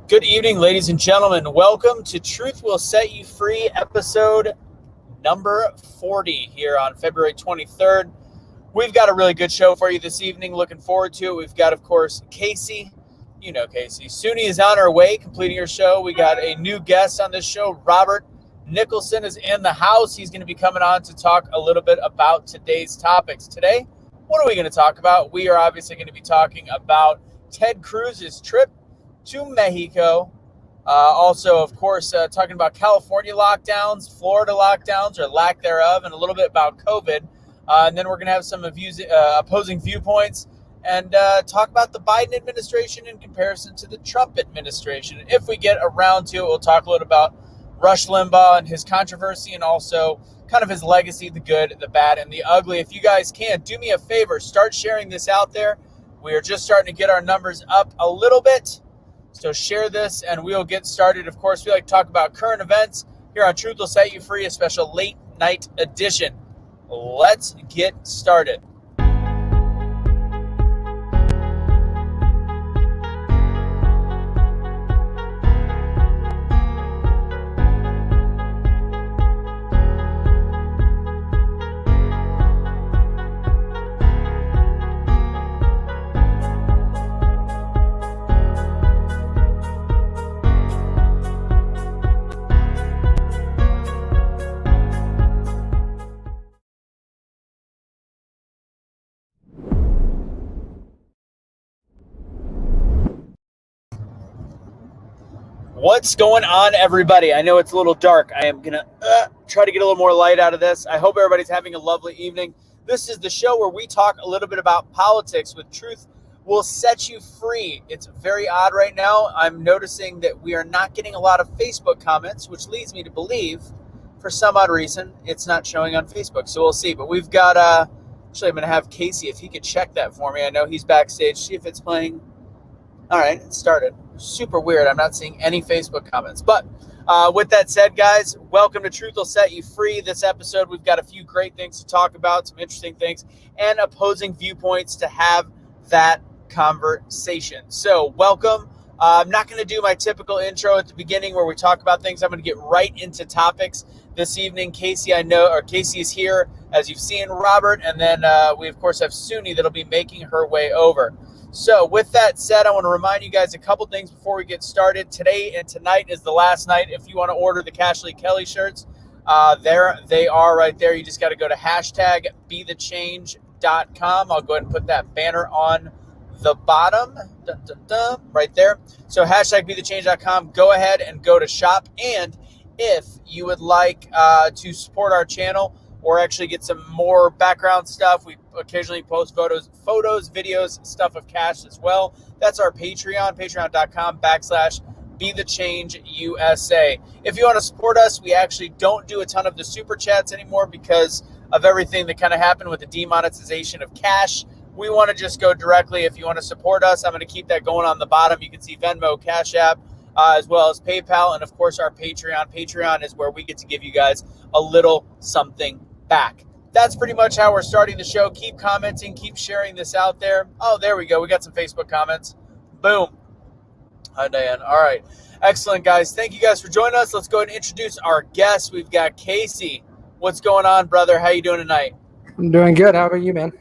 Good evening, ladies and gentlemen. Welcome to Truth Will Set You Free, episode number 40 here on February 23rd. We've got a really good show for you this evening. Looking forward to it. We've got, of course, Casey. You know Casey. Suni is on her way, completing her show. We got a new guest on this show. Robert Nicholson is in the house. He's going to be coming on to talk a little bit about today's topics. Today, what are we going to talk about? We are obviously going to be talking about Ted Cruz's trip to Mexico. Also, of course, talking about California lockdowns, Florida lockdowns, or lack thereof, and a little bit about COVID. And then we're going to have some opposing viewpoints and talk about the Biden administration in comparison to the Trump administration. And if we get around to it, we'll talk a little about Rush Limbaugh and his controversy, and also kind of his legacy, the good, the bad, and the ugly. If you guys can, do me a favor, start sharing this out there. We are just starting to get our numbers up a little bit. So share this and we'll get started. Of course, we like to talk about current events here on Truth Will Set You Free, a special late night edition. Let's get started. What's going on, everybody? I know it's a little dark. I am going to try to get a little more light out of this. I hope everybody's having a lovely evening. This is the show where we talk a little bit about politics with Truth Will Set You Free. It's very odd right now. I'm noticing that we are not getting a lot of Facebook comments, which leads me to believe, for some odd reason, it's not showing on Facebook. So we'll see. But we've got, actually, I'm going to have Casey, if he could check that for me. I know he's backstage. See if it's playing. All right, it started. Super weird. I'm not seeing any Facebook comments. But with that said, guys, welcome to Truth Will Set You Free. This episode, we've got a few great things to talk about, some interesting things, and opposing viewpoints to have that conversation. So welcome. I'm not going to do my typical intro at the beginning where we talk about things. I'm going to get right into topics this evening. Casey is here, as you've seen, Robert, and then we, of course, have Suni that'll be making her way over. So with that said, I want to remind you guys a couple things before we get started. Today and tonight is the last night. If you want to order the Cashley Kelly shirts, there they are right there. You just got to go to hashtag BeTheChange.com. I'll go ahead and put that banner on the bottom right there. So hashtag BeTheChange.com. Go ahead and go to shop. And if you would like to support our channel or actually get some more background stuff, we occasionally post photos, videos, stuff of cash as well. That's our Patreon, patreon.com/BeTheChangeUSA. If you want to support us, we actually don't do a ton of the super chats anymore because of everything that kind of happened with the demonetization of cash. We want to just go directly. If you want to support us, I'm going to keep that going on the bottom. You can see Venmo, Cash App, as well as PayPal, and of course our Patreon. Patreon is where we get to give you guys a little something back. That's pretty much how we're starting the show. Keep commenting, keep sharing this out there. Oh, there we go. We got some Facebook comments. Boom. Hi, Diane. All right. Excellent, guys. Thank you guys for joining us. Let's go ahead and introduce our guests. We've got Casey. What's going on, brother? How you doing tonight? I'm doing good. How about you, man?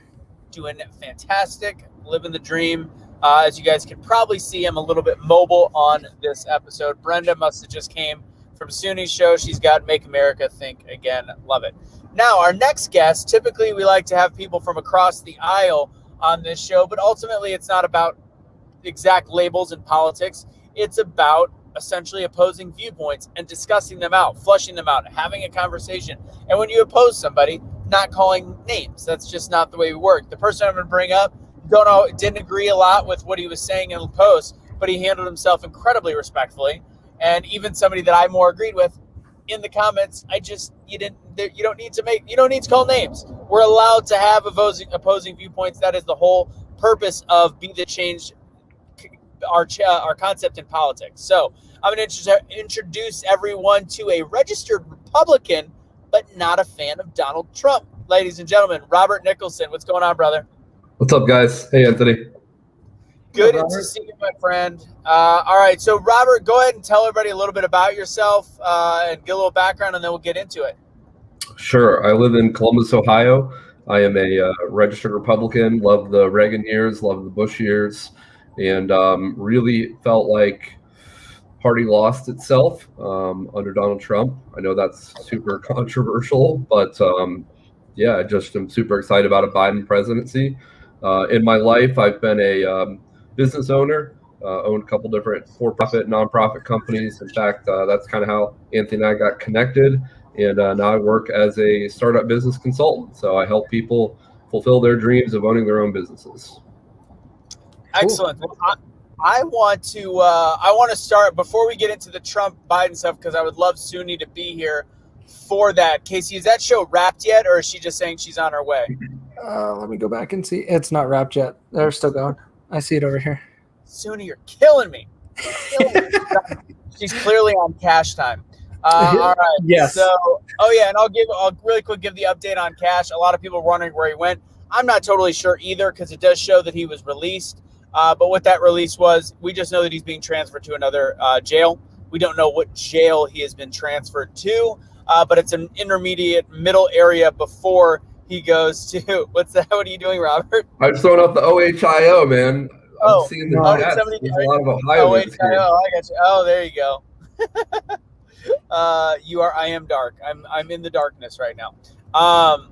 Doing fantastic. Living the dream. As you guys can probably see, I'm a little bit mobile on this episode. Brenda must have just came from Suni's show. She's got Make America Think Again. Love it. Now, our next guest, typically we like to have people from across the aisle on this show, but ultimately it's not about exact labels in politics. It's about essentially opposing viewpoints and discussing them out, flushing them out, having a conversation. And when you oppose somebody, not calling names. That's just not the way we work. The person I'm going to bring up didn't agree a lot with what he was saying in the post, but he handled himself incredibly respectfully. And even somebody that I more agreed with in the comments, you don't need to call names. We're allowed to have opposing viewpoints. That is the whole purpose of Be the Change, our concept in politics. So I'm going to introduce everyone to a registered Republican, but not a fan of Donald Trump. Ladies and gentlemen, Robert Nicholson. What's going on, brother? What's up, guys? Hey, Anthony. Good Hello, to Robert. see you, my friend. All right, so Robert, go ahead and tell everybody a little bit about yourself and get a little background, and then we'll get into it. Sure. I live in Columbus, Ohio. I am a registered Republican. Love the Reagan years, love the Bush years, and really felt like party lost itself under Donald Trump. I know that's super controversial, but yeah, I just am super excited about a Biden presidency. In my life, I've been a business owner, owned a couple different for-profit, nonprofit companies. In fact, that's kind of how Anthony and I got connected. And now I work as a startup business consultant. So I help people fulfill their dreams of owning their own businesses. Excellent. Well, I want to start before we get into the Trump Biden stuff because I would love Suni to be here for that. Casey, is that show wrapped yet, or is she just saying she's on her way? Let me go back and see. It's not wrapped yet. They're still going. I see it over here. Suni, you're killing me. She's clearly on cash time. All right. Yes. So, and I'll really quick give the update on Cash. A lot of people are wondering where he went. I'm not totally sure either because it does show that he was released. But what that release was, we just know that he's being transferred to another jail. We don't know what jail he has been transferred to, but it's an intermediate middle area before he goes to. What's that? What are you doing, Robert? I'm just throwing up the OHIO, man. I'm seeing the stats. There's a lot of Ohioans here. I got you. Oh, there you go. I am dark. I'm in the darkness right now.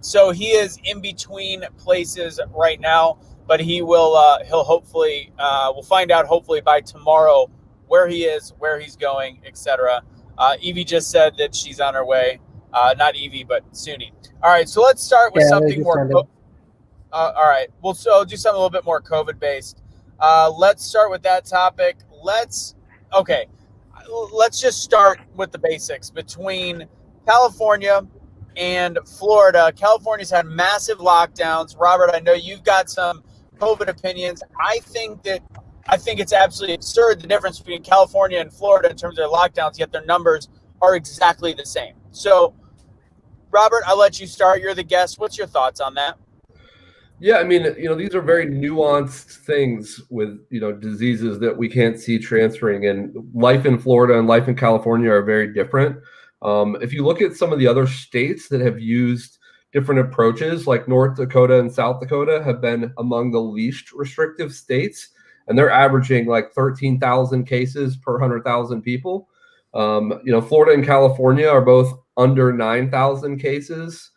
So he is in between places right now, but he'll hopefully we'll find out hopefully by tomorrow where he is, where he's going, etc. Evie just said that she's on her way. Not Evie, but Suni. All right, so let's start with something more. All right, so do something a little bit more COVID based. Let's start with that topic. Let's just start with the basics. Between California and Florida, California's had massive lockdowns. Robert, I know you've got some COVID opinions. I think it's absolutely absurd the difference between California and Florida in terms of their lockdowns, yet their numbers are exactly the same. So, Robert, I'll let you start. You're the guest. What's your thoughts on that? Yeah, I mean, these are very nuanced things with, diseases that we can't see transferring. And life in Florida and life in California are very different. If you look at some of the other states that have used different approaches, like North Dakota and South Dakota have been among the least restrictive states, and they're averaging like 13,000 cases per 100,000 people. Florida and California are both under 9,000 cases.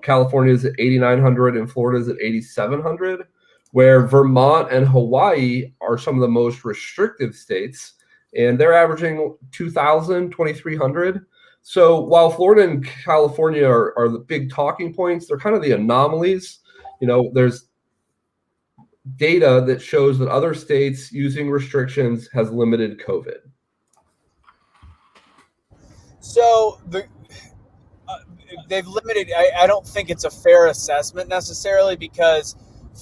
California is at 8,900 and Florida is at 8,700, where Vermont and Hawaii are some of the most restrictive states, and they're averaging 2,000, 2,300. So while Florida and California are the big talking points, they're kind of the anomalies. There's data that shows that other states using restrictions has limited COVID. So they've limited. I don't think it's a fair assessment necessarily because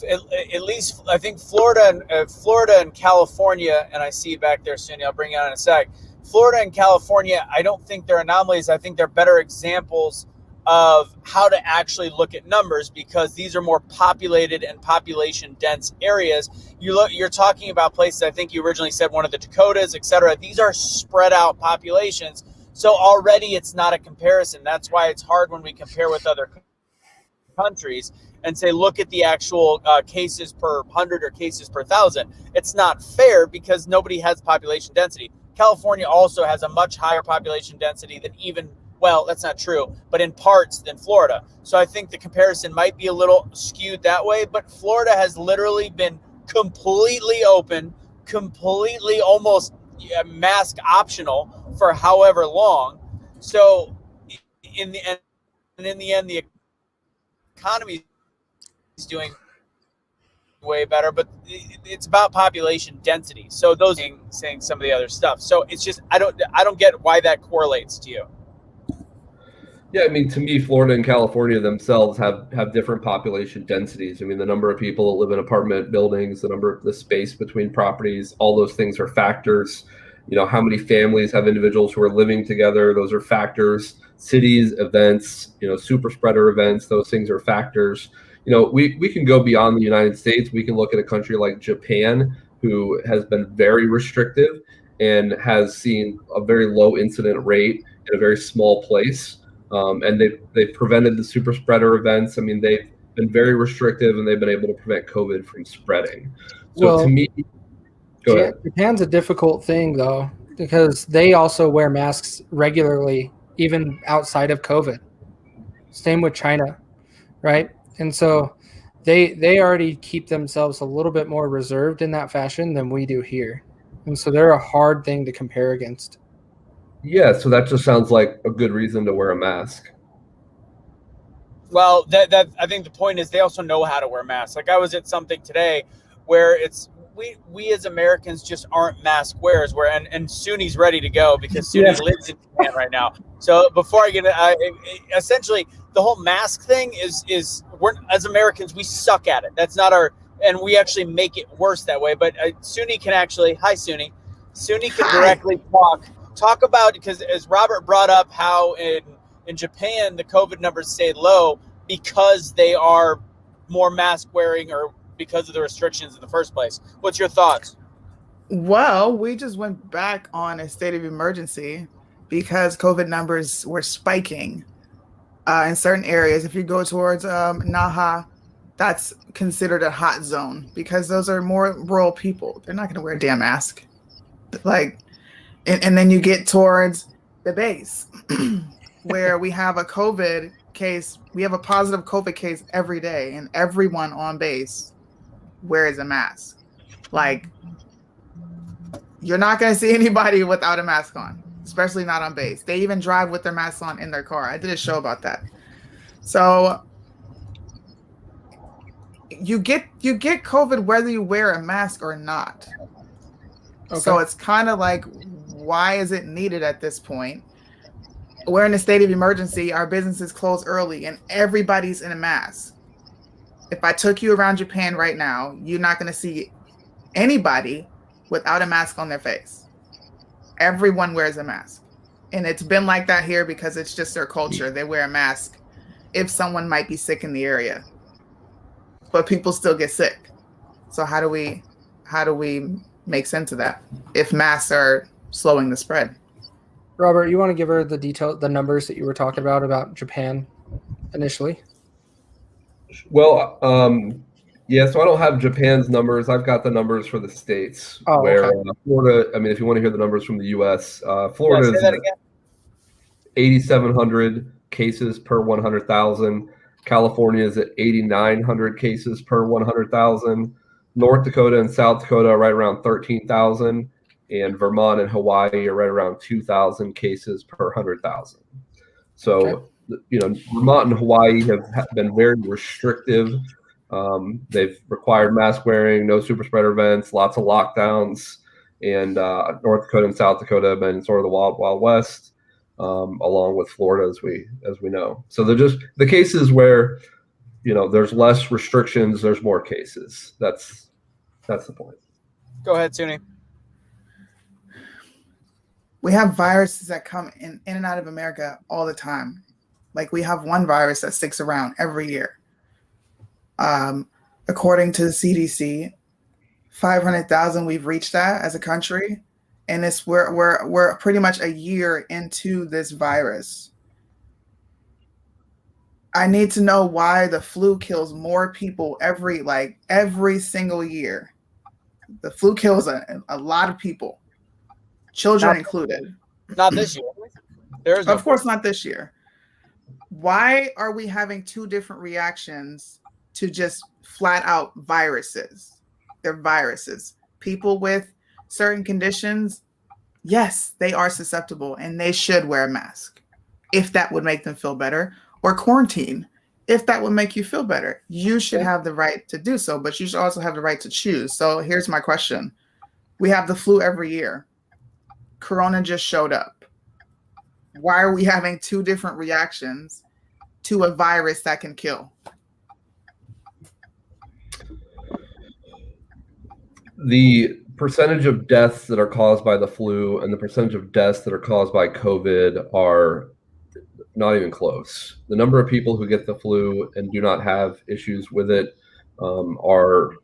at least I think Florida and California, and I see you back there, Cindy. I'll bring you on in a sec. Florida and California, I don't think they're anomalies. I think they're better examples of how to actually look at numbers because these are more populated and population dense areas. You're talking about places. I think you originally said one of the Dakotas, etc. These are spread out populations. So already it's not a comparison. That's why it's hard when we compare with other countries and say, look at the actual cases per 100 or cases per 1,000. It's not fair because nobody has population density. California also has a much higher population density than that's not true, but in parts than Florida. So I think the comparison might be a little skewed that way, but Florida has literally been completely open, completely almost mask optional for however long. So in the end, the economy is doing way better, but it's about population density. So those saying some of the other stuff. So it's just I don't get why that correlates to you. Yeah, I mean, to me, Florida and California themselves have different population densities. I mean, the number of people that live in apartment buildings, the space between properties, all those things are factors. How many families have individuals who are living together? Those are factors. Cities, events, super spreader events, those things are factors. We can go beyond the United States. We can look at a country like Japan, who has been very restrictive and has seen a very low incident rate in a very small place. And they've prevented the super spreader events. I mean, they've been very restrictive and they've been able to prevent COVID from spreading. So to me, go ahead. Japan's a difficult thing though, because they also wear masks regularly, even outside of COVID. Same with China, right? And so they already keep themselves a little bit more reserved in that fashion than we do here. And so they're a hard thing to compare against. Yeah, so that just sounds like a good reason to wear a mask. Well, that I think the point is they also know how to wear masks. Like I was at something today where we as Americans just aren't mask wearers. And Suni's ready to go because Suni lives in Japan right now. So before I get essentially the whole mask thing is we're as Americans we suck at it. That's not our, and we actually make it worse that way. But Suni can actually, hi Suni, Suni can directly talk about, because as Robert brought up how in Japan the COVID numbers stayed low because they are more mask wearing or because of the restrictions in the first place. What's your thoughts? Well, we just went back on a state of emergency because COVID numbers were spiking in certain areas. If you go towards Naha, that's considered a hot zone because those are more rural people. They're not going to wear a damn mask. And then you get towards the base where we have a COVID case. We have a positive COVID case every day, and everyone on base wears a mask. Like, you're not going to see anybody without a mask on, especially not on base. They even drive with their masks on in their car. I did a show about that. So you get COVID whether you wear a mask or not. Okay. So it's kind of like, why is it needed at this point? We're in a state of emergency. Our businesses close early and everybody's in a mask. If I took you around Japan right now, you're not going to see anybody without a mask on their face. Everyone wears a mask. And it's been like that here because it's just their culture. They wear a mask if someone might be sick in the area. But people still get sick. So how do we make sense of that if masks are slowing the spread? Robert, you want to give her the numbers that you were talking about Japan initially? Well, yeah, so I don't have Japan's numbers. I've got the numbers for the states. Florida, I mean, if you want to hear the numbers from the U.S., Florida is 8,700 cases per 100,000. California is at 8,900 cases per 100,000. North Dakota and South Dakota are right around 13,000. And Vermont and Hawaii are right around 2,000 cases per 100,000. So, Vermont and Hawaii have been very restrictive. They've required mask wearing, no super spreader events, lots of lockdowns. And North Dakota and South Dakota have been sort of the wild, wild west, along with Florida, as we know. So they're just the cases where, there's less restrictions, there's more cases. That's the point. Go ahead, Suni. We have viruses that come in and out of America all the time. Like we have one virus that sticks around every year. According to the CDC, 500,000, we've reached that as a country. And we're pretty much a year into this virus. I need to know why the flu kills more people every single year. The flu kills a lot of people. Children included. Not this year. Of course not this year. Why are we having two different reactions to just flat out viruses? They're viruses. People with certain conditions, yes, they are susceptible and they should wear a mask if that would make them feel better, or quarantine if that would make you feel better. You should have the right to do so, but you should also have the right to choose. So here's my question. We have the flu every year. Corona just showed up. Why are we having two different reactions to a virus that can kill? The percentage of deaths that are caused by the flu and the percentage of deaths that are caused by COVID are not even close. The number of people who get the flu and do not have issues with it are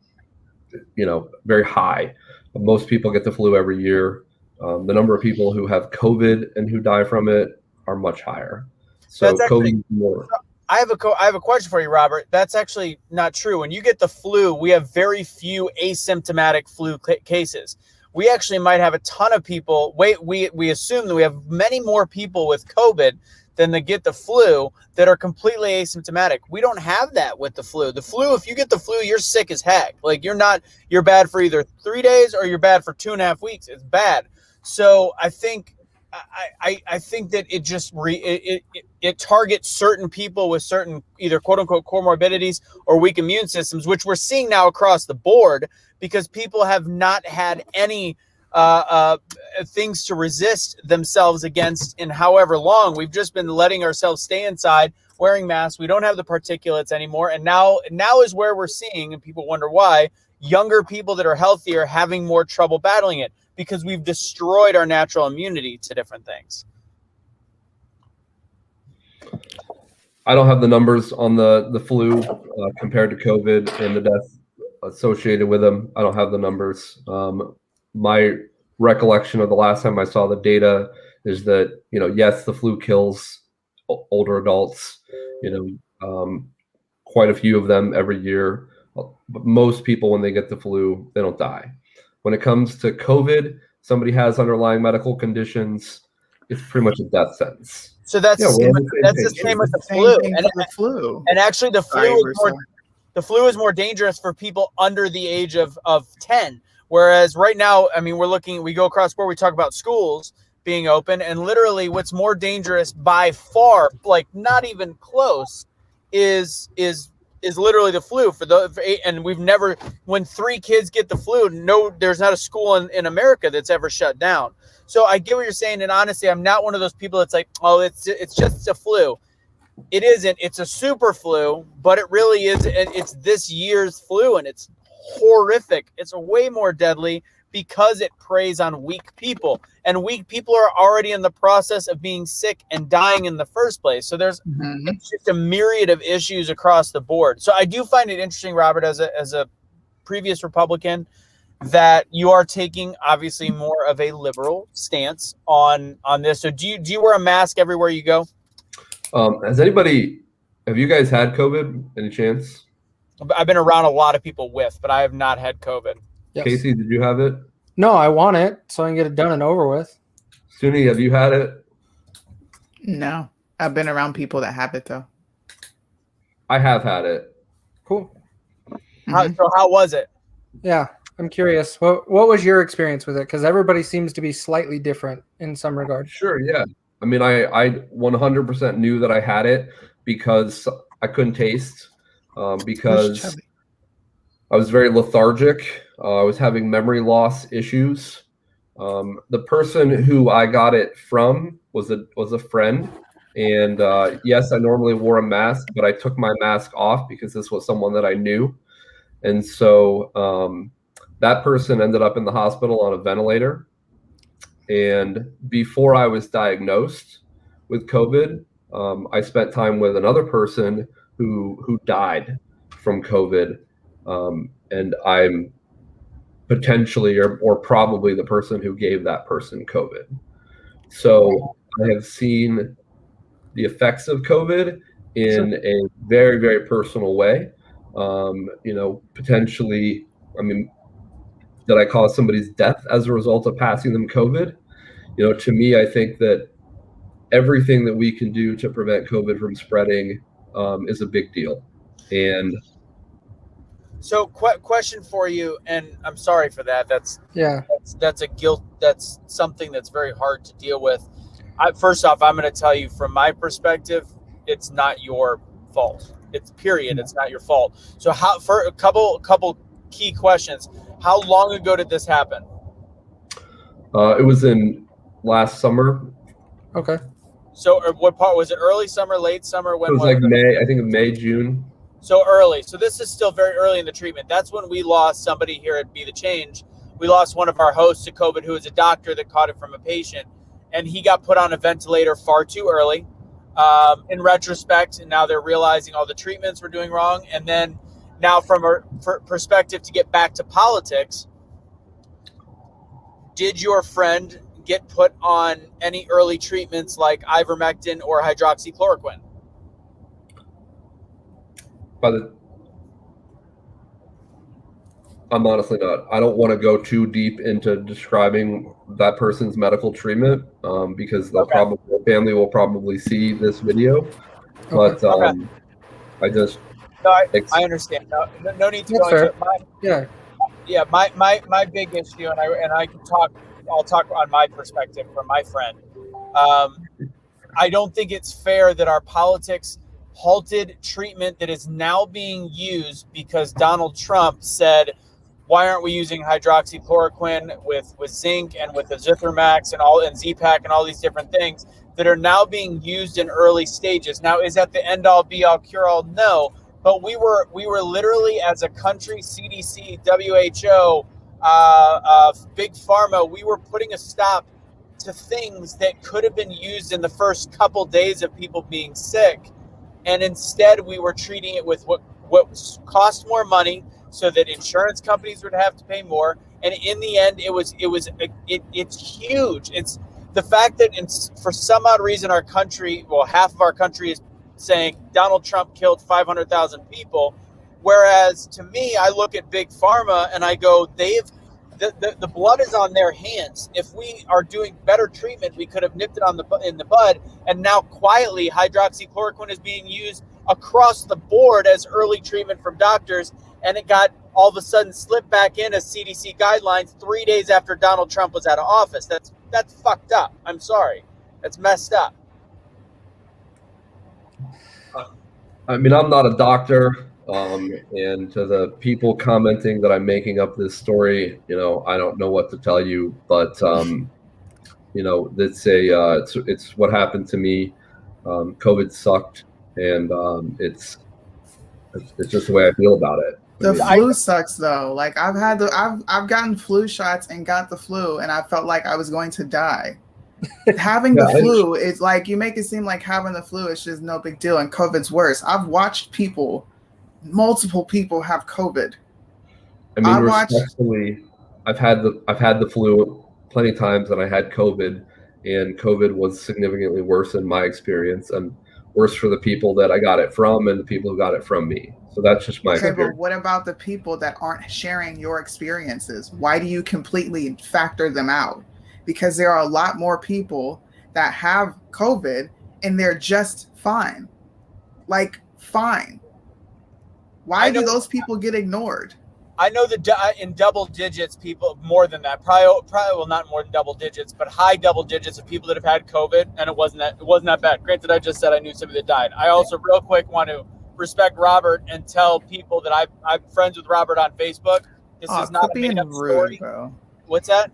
very high. Most people get the flu every year. The number of people who have COVID and who die from it are much higher. So COVID is more. I have a question for you, Robert. That's actually not true. When you get the flu, we have very few asymptomatic flu cases. We actually might have a ton of people. We assume that we have many more people with COVID than that get the flu that are completely asymptomatic. We don't have that with the flu. The flu, if you get the flu, you're sick as heck. Like you're bad for either 3 days or you're bad for 2.5 weeks. It's bad. So I think that it just it targets certain people with certain either quote unquote comorbidities or weak immune systems, which we're seeing now across the board because people have not had any things to resist themselves against in however long. We've just been letting ourselves stay inside, wearing masks. We don't have the particulates anymore. And now is where we're seeing, and people wonder why, younger people that are healthy are having more trouble battling it because we've destroyed our natural immunity to different things. I don't have the numbers on the flu compared to COVID and the death associated with them. I don't have the numbers. My recollection of the last time I saw the data is that, yes, the flu kills older adults, quite a few of them every year. But most people, when they get the flu, they don't die. When it comes to COVID, somebody has underlying medical conditions, it's pretty much a death sentence. So that's the same with the flu. And actually the flu is more dangerous for people under the age of 10. Whereas right now, I mean, we go across where we talk about schools being open, and literally what's more dangerous by far, like not even close, is literally the flu and we've never, when 3 kids get the flu, there's not a school in America that's ever shut down. So I get what you're saying. And honestly, I'm not one of those people that's like, oh, it's just a flu. It isn't, it's a super flu, but it really is. It's this year's flu and it's horrific. It's way more deadly because it preys on weak people, and weak people are already in the process of being sick and dying in the first place. So it's just a myriad of issues across the board. So I do find it interesting, Robert, as a previous Republican, that you are taking obviously more of a liberal stance on this. So do you wear a mask everywhere you go? Have you guys had COVID? Any chance? I've been around a lot of people but I have not had COVID. Yes. Casey, did you have it? No, I want it so I can get it done and over with. Suni, have you had it? No, I've been around people that have it though. I have had it. Cool. So how was it? Yeah, I'm curious. What was your experience with it? Because everybody seems to be slightly different in some regard. Sure, yeah. I mean, I 100% knew that I had it because I couldn't taste, because I was very lethargic. I was having memory loss issues. The person who I got it from was a friend. And yes, I normally wore a mask, but I took my mask off because this was someone that I knew. And so that person ended up in the hospital on a ventilator. And before I was diagnosed with COVID, I spent time with another person who died from COVID. And I'm potentially or probably the person who gave that person COVID. So I have seen the effects of COVID in a very, very personal way. Potentially, I mean, did I cause somebody's death as a result of passing them COVID? To me, I think that everything that we can do to prevent COVID from spreading is a big deal. And so question for you, and I'm sorry for that. That's a guilt. That's something that's very hard to deal with. First off, I'm going to tell you from my perspective, it's not your fault. It's period. It's not your fault. So for a couple key questions, how long ago did this happen? It was in last summer. Okay. So what part was it? Early summer, late summer? When it was like May, I think May, June. So early. So this is still very early in the treatment. That's when we lost somebody here at Be the Change. We lost one of our hosts to COVID who was a doctor that caught it from a patient. And he got put on a ventilator far too early. In retrospect, and now they're realizing all the treatments were doing wrong. And then Now, from a perspective to get back to politics, did your friend get put on any early treatments like ivermectin or hydroxychloroquine? I'm honestly not. I don't want to go too deep into describing that person's medical treatment because the family will probably see this video. But I just I understand. No need to go into it. My big issue, and I can talk. I'll talk on my perspective from my friend. I don't think it's fair that our politics halted treatment that is now being used because Donald Trump said, why aren't we using hydroxychloroquine with zinc and with the Zithromax and Z-Pak and all these different things that are now being used in early stages? Now, is that the end-all, be-all, cure-all? No. But we were literally, as a country, CDC, WHO, Big Pharma, we were putting a stop to things that could have been used in the first couple days of people being sick. And instead, we were treating it with what cost more money so that insurance companies would have to pay more. And in the end, it's huge. It's the fact that for some odd reason, our country, half of our country is saying Donald Trump killed 500,000 people. Whereas to me, I look at Big Pharma and I go, the blood is on their hands. If we are doing better treatment, we could have nipped it in the bud. And now quietly, hydroxychloroquine is being used across the board as early treatment from doctors. And it got all of a sudden slipped back in as CDC guidelines 3 days after Donald Trump was out of office. That's fucked up. I'm sorry. That's messed up. I mean, I'm not a doctor. And to the people commenting that I'm making up this story, I don't know what to tell you, but it's what happened to me. COVID sucked, and it's just the way I feel about it. The flu sucks though. Like I've gotten flu shots and got the flu, and I felt like I was going to die. Having the flu, it's like you make it seem like having the flu is just no big deal, and COVID's worse. I've watched multiple people have COVID. I mean, respectfully, I've had the flu plenty of times, and I had COVID, and COVID was significantly worse in my experience, and worse for the people that I got it from and the people who got it from me. So that's just my experience. But what about the people that aren't sharing your experiences? Why do you completely factor them out? Because there are a lot more people that have COVID and they're just fine. Like, fine. Why do those people get ignored? I know that in double digits, people more than that, probably not more than double digits, but high double digits of people that have had COVID, and it wasn't that bad. Granted, I just said I knew somebody that died. I also real quick want to respect Robert and tell people that I'm friends with Robert on Facebook. This is not a made-up story. Bro. What's that?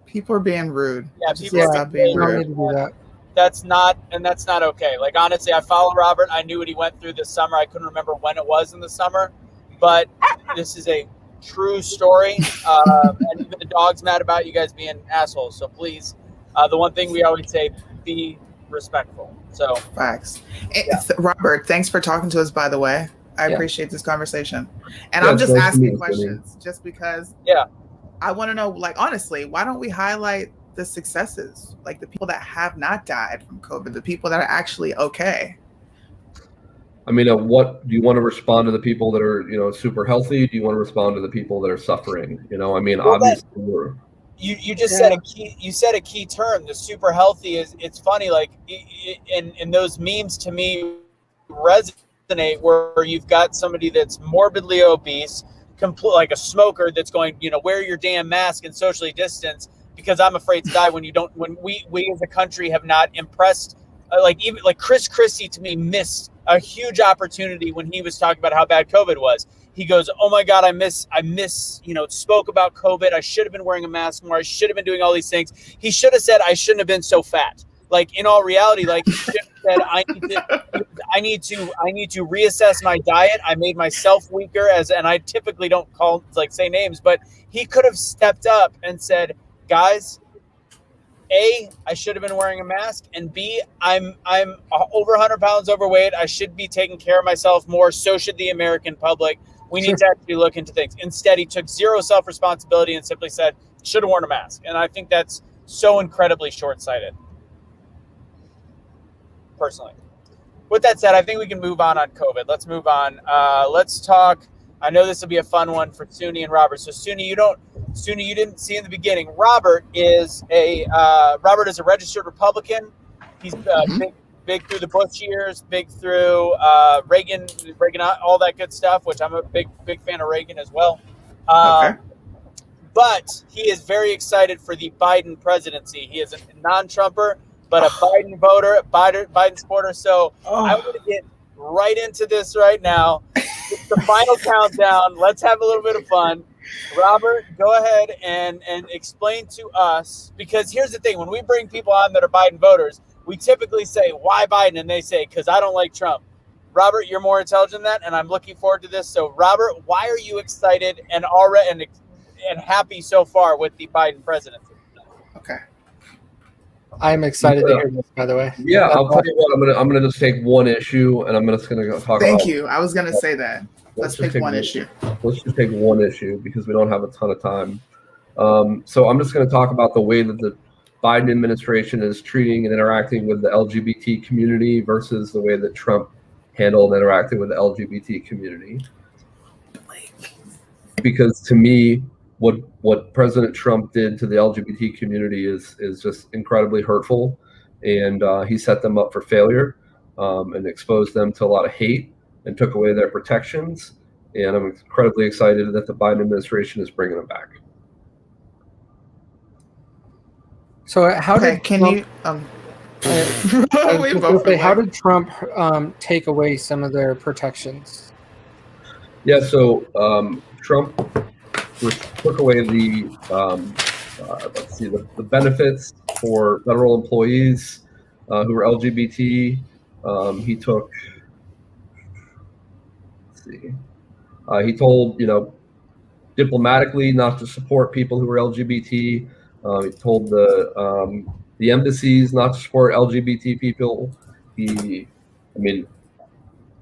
People are being rude. Yeah, people are being rude. That's not okay. Like, honestly, I follow Robert. I knew what he went through this summer. I couldn't remember when it was in the summer, but this is a true story. And even the dog's mad about you guys being assholes. So please, the one thing we always say, be respectful. So facts. Robert, thanks for talking to us, by the way. I appreciate this conversation. And I'm just asking questions just because I want to know, like, honestly, why don't we highlight the successes, like the people that have not died from COVID, the people that are actually okay? I mean, what do you want to respond to the people that are, super healthy? Do you want to respond to the people that are suffering? I mean, obviously you just said a key term. The super healthy it's funny, like in those memes to me resonate where you've got somebody that's morbidly obese, like a smoker that's going, wear your damn mask and socially distance because I'm afraid to die when we as a country have not impressed, even Chris Christie to me missed a huge opportunity when he was talking about how bad COVID was. He goes, oh my God, I miss, spoke about COVID. I should have been wearing a mask more. I should have been doing all these things. He should have said, I shouldn't have been so fat. Like, in all reality, he should have said, I need to reassess my diet. I made myself weaker and I typically don't say names, but he could have stepped up and said, guys, A, I should have been wearing a mask, and B, I'm over 100 pounds overweight. I should be taking care of myself more. So should the American public. We need to actually look into things. Instead, he took zero self-responsibility and simply said, should have worn a mask. And I think that's so incredibly short-sighted, personally. With that said, I think we can move on COVID. Let's move on. Let's talk. I know this will be a fun one for Suni and Robert. So Suni, you didn't see in the beginning. Robert is a registered Republican. He's big through the Bush years, big through Reagan, all that good stuff. Which I'm a big fan of Reagan as well. Okay. But he is very excited for the Biden presidency. He is a non-Trumper, but a Biden voter, Biden supporter. So I'm going to get right into this right now. It's the final countdown. Let's have a little bit of fun. Robert, go ahead and explain to us, because here's the thing. When we bring people on that are Biden voters, we typically say, why Biden? And they say, because I don't like Trump. Robert, you're more intelligent than that, and I'm looking forward to this. So, Robert, why are you excited and already and happy so far with the Biden presidency? Okay. I'm excited to hear this, by the way. Yeah, I'll tell you what. I'm gonna just take one issue, and I'm just gonna go talk. Thank about you. I was gonna say that. Let's pick one issue. Let's just take one issue because we don't have a ton of time. So I'm just gonna talk about the way that the Biden administration is treating and interacting with the LGBT community versus the way that Trump handled and interacted with the LGBT community. Because to me, what President Trump did to the LGBT community is just incredibly hurtful, and he set them up for failure and exposed them to a lot of hate and took away their protections. And I'm incredibly excited that the Biden administration is bringing them back. So how did how did Trump take away some of their protections? Yeah, so Trump took away the benefits for federal employees who were LGBT. He took, he told, diplomatically not to support people who were LGBT. He told the embassies not to support LGBT people.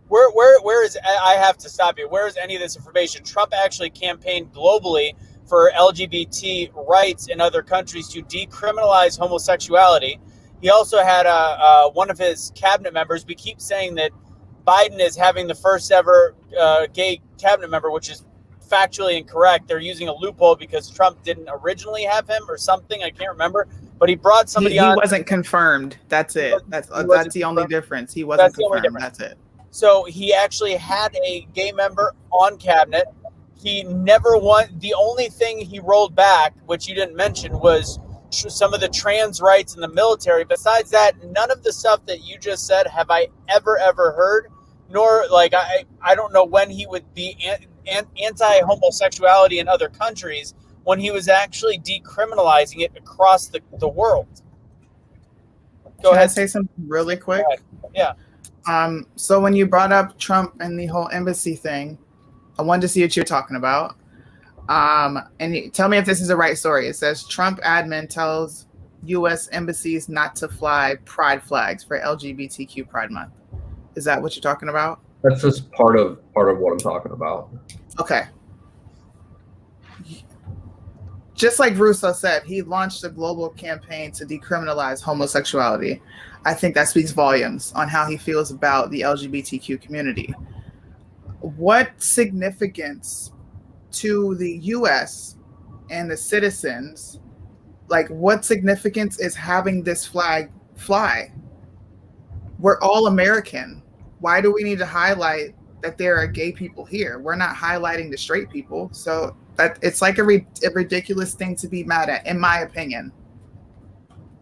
Where is, I have to stop you. Where is any of this information? Trump actually campaigned globally for LGBT rights in other countries to decriminalize homosexuality. He also had one of his cabinet members. We keep saying that Biden is having the first ever gay cabinet member, which is factually incorrect. They're using a loophole because Trump didn't originally have him or something. I can't remember. But he brought somebody on. He wasn't confirmed. That's it. That's the only difference. He wasn't confirmed. That's it. So he actually had a gay member on cabinet. He never won. The only thing he rolled back, which you didn't mention, was some of the trans rights in the military. Besides that, none of the stuff that you just said have I ever heard. Nor, I don't know when he would be anti-homosexuality in other countries when he was actually decriminalizing it across the world. Go ahead. Can I say something really quick? Yeah. So when you brought up Trump and the whole embassy thing, I wanted to see what you're talking about. And tell me if this is the right story. It says Trump admin tells U.S. embassies not to fly pride flags for LGBTQ Pride Month. Is that what you're talking about? That's just part of what I'm talking about. Okay. Just like Russo said, he launched a global campaign to decriminalize homosexuality. I think that speaks volumes on how he feels about the LGBTQ community. What significance to the U.S. and the citizens, what significance is having this flag fly? We're all American. Why do we need to highlight that there are gay people here? We're not highlighting the straight people. So that it's like a ridiculous thing to be mad at, in my opinion.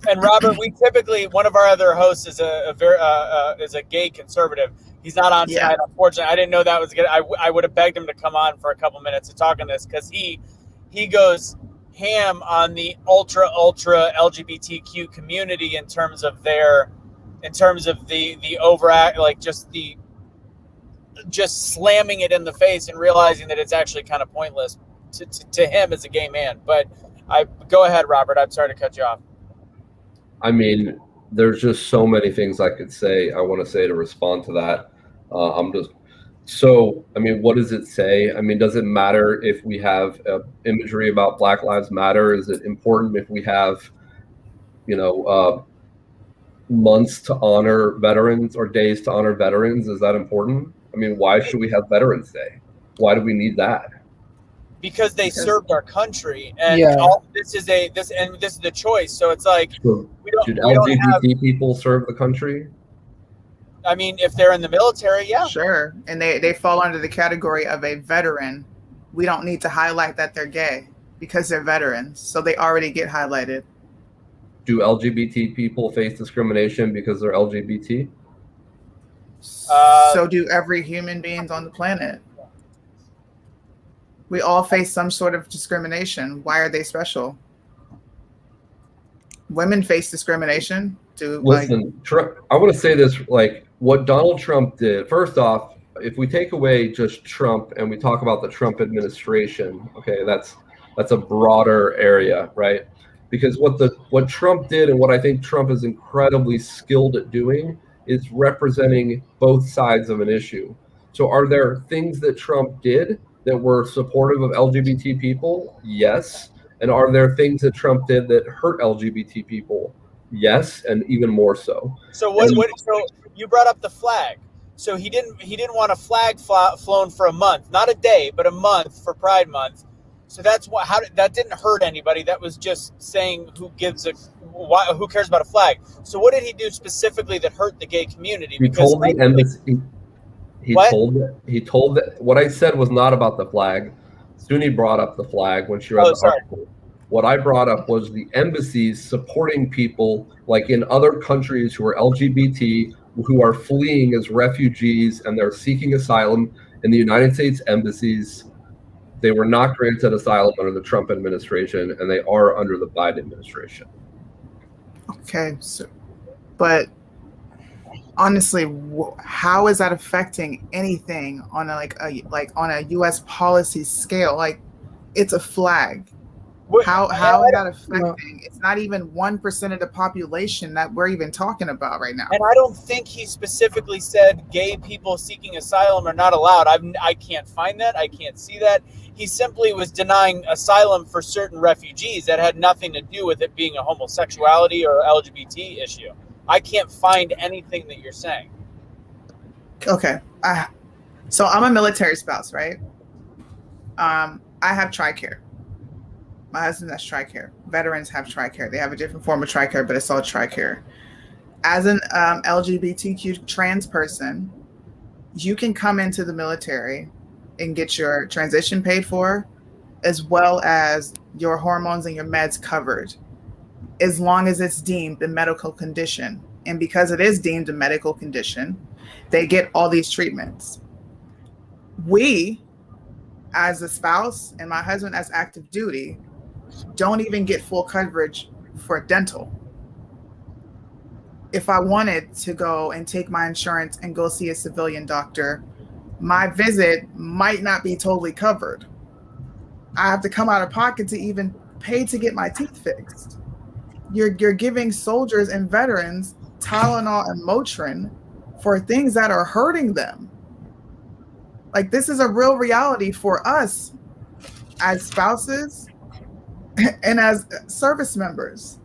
And Robert, we typically, one of our other hosts is a gay conservative. He's not on tonight, unfortunately. I didn't know that was good. I would have begged him to come on for a couple minutes to talk on this because he goes ham on the ultra LGBTQ community in terms of the overact, just slamming it in the face and realizing that it's actually kind of pointless to him as a gay man. But go ahead, Robert. I'm sorry to cut you off. I mean, there's just so many things I want to say to respond to that. So, I mean, what does it say? I mean, does it matter if we have imagery about Black Lives Matter? Is it important if we have, months to honor veterans or days to honor veterans? Is that important? I mean, why should we have Veterans Day? Why do we need that? Because they served our country, and this is the choice. So it's like, So should LGBT people serve the country? I mean, if they're in the military, yeah. Sure. And they fall under the category of a veteran. We don't need to highlight that they're gay because they're veterans. So they already get highlighted. Do LGBT people face discrimination because they're LGBT? So do every human beings on the planet. We all face some sort of discrimination. Why are they special? Women face discrimination. Listen, Trump, I want to say this, like what Donald Trump did. First off, if we take away just Trump and we talk about the Trump administration, okay, that's a broader area, right? Because what Trump did, and what I think Trump is incredibly skilled at doing, is representing both sides of an issue. So are there things that Trump did that were supportive of LGBT people? Yes. And are there things that Trump did that hurt LGBT people? Yes, and even more so. So so you brought up the flag. So he didn't want a flag flown for a month, not a day, but a month for Pride Month. So that's that didn't hurt anybody. That was just saying who cares about a flag. So what did he do specifically that hurt the gay community? He told the embassy. He told that what I said was not about the flag. Suni brought up the flag when she read the article. What I brought up was the embassies supporting people like in other countries who are LGBT, who are fleeing as refugees and they're seeking asylum in the United States embassies. They were not granted asylum under the Trump administration, and they are under the Biden administration. Okay, but honestly, how is that affecting anything on on a U.S. policy scale? Like, it's a flag. How is that affecting? It's not even 1% of the population that we're even talking about right now. And I don't think he specifically said gay people seeking asylum are not allowed. I can't find that. I can't see that. He simply was denying asylum for certain refugees that had nothing to do with it being a homosexuality or LGBT issue. I can't find anything that you're saying. Okay. So I'm a military spouse, right? I have TRICARE. My husband has TRICARE. Veterans have TRICARE. They have a different form of TRICARE, but it's all TRICARE. As an LGBTQ trans person, you can come into the military and get your transition paid for, as well as your hormones and your meds covered, as long as it's deemed a medical condition. And because it is deemed a medical condition, they get all these treatments. We, as a spouse, and my husband as active duty, don't even get full coverage for dental. If I wanted to go and take my insurance and go see a civilian doctor, my visit might not be totally covered. I have to come out of pocket to even pay to get my teeth fixed. You're giving soldiers and veterans Tylenol and Motrin for things that are hurting them. Like, this is a real reality for us as spouses and as service members.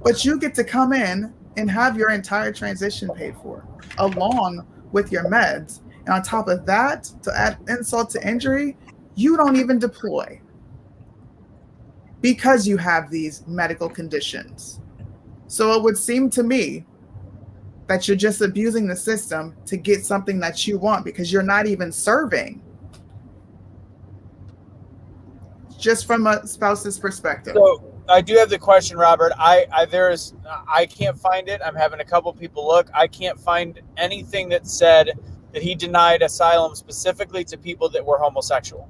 But you get to come in and have your entire transition paid for, along with your meds. And on top of that, to add insult to injury, you don't even deploy because you have these medical conditions. So it would seem to me that you're just abusing the system to get something that you want because you're not even serving. Just from a spouse's perspective. So I do have the question, Robert. I can't find it. I'm having a couple people look. I can't find anything that said that he denied asylum specifically to people that were homosexual.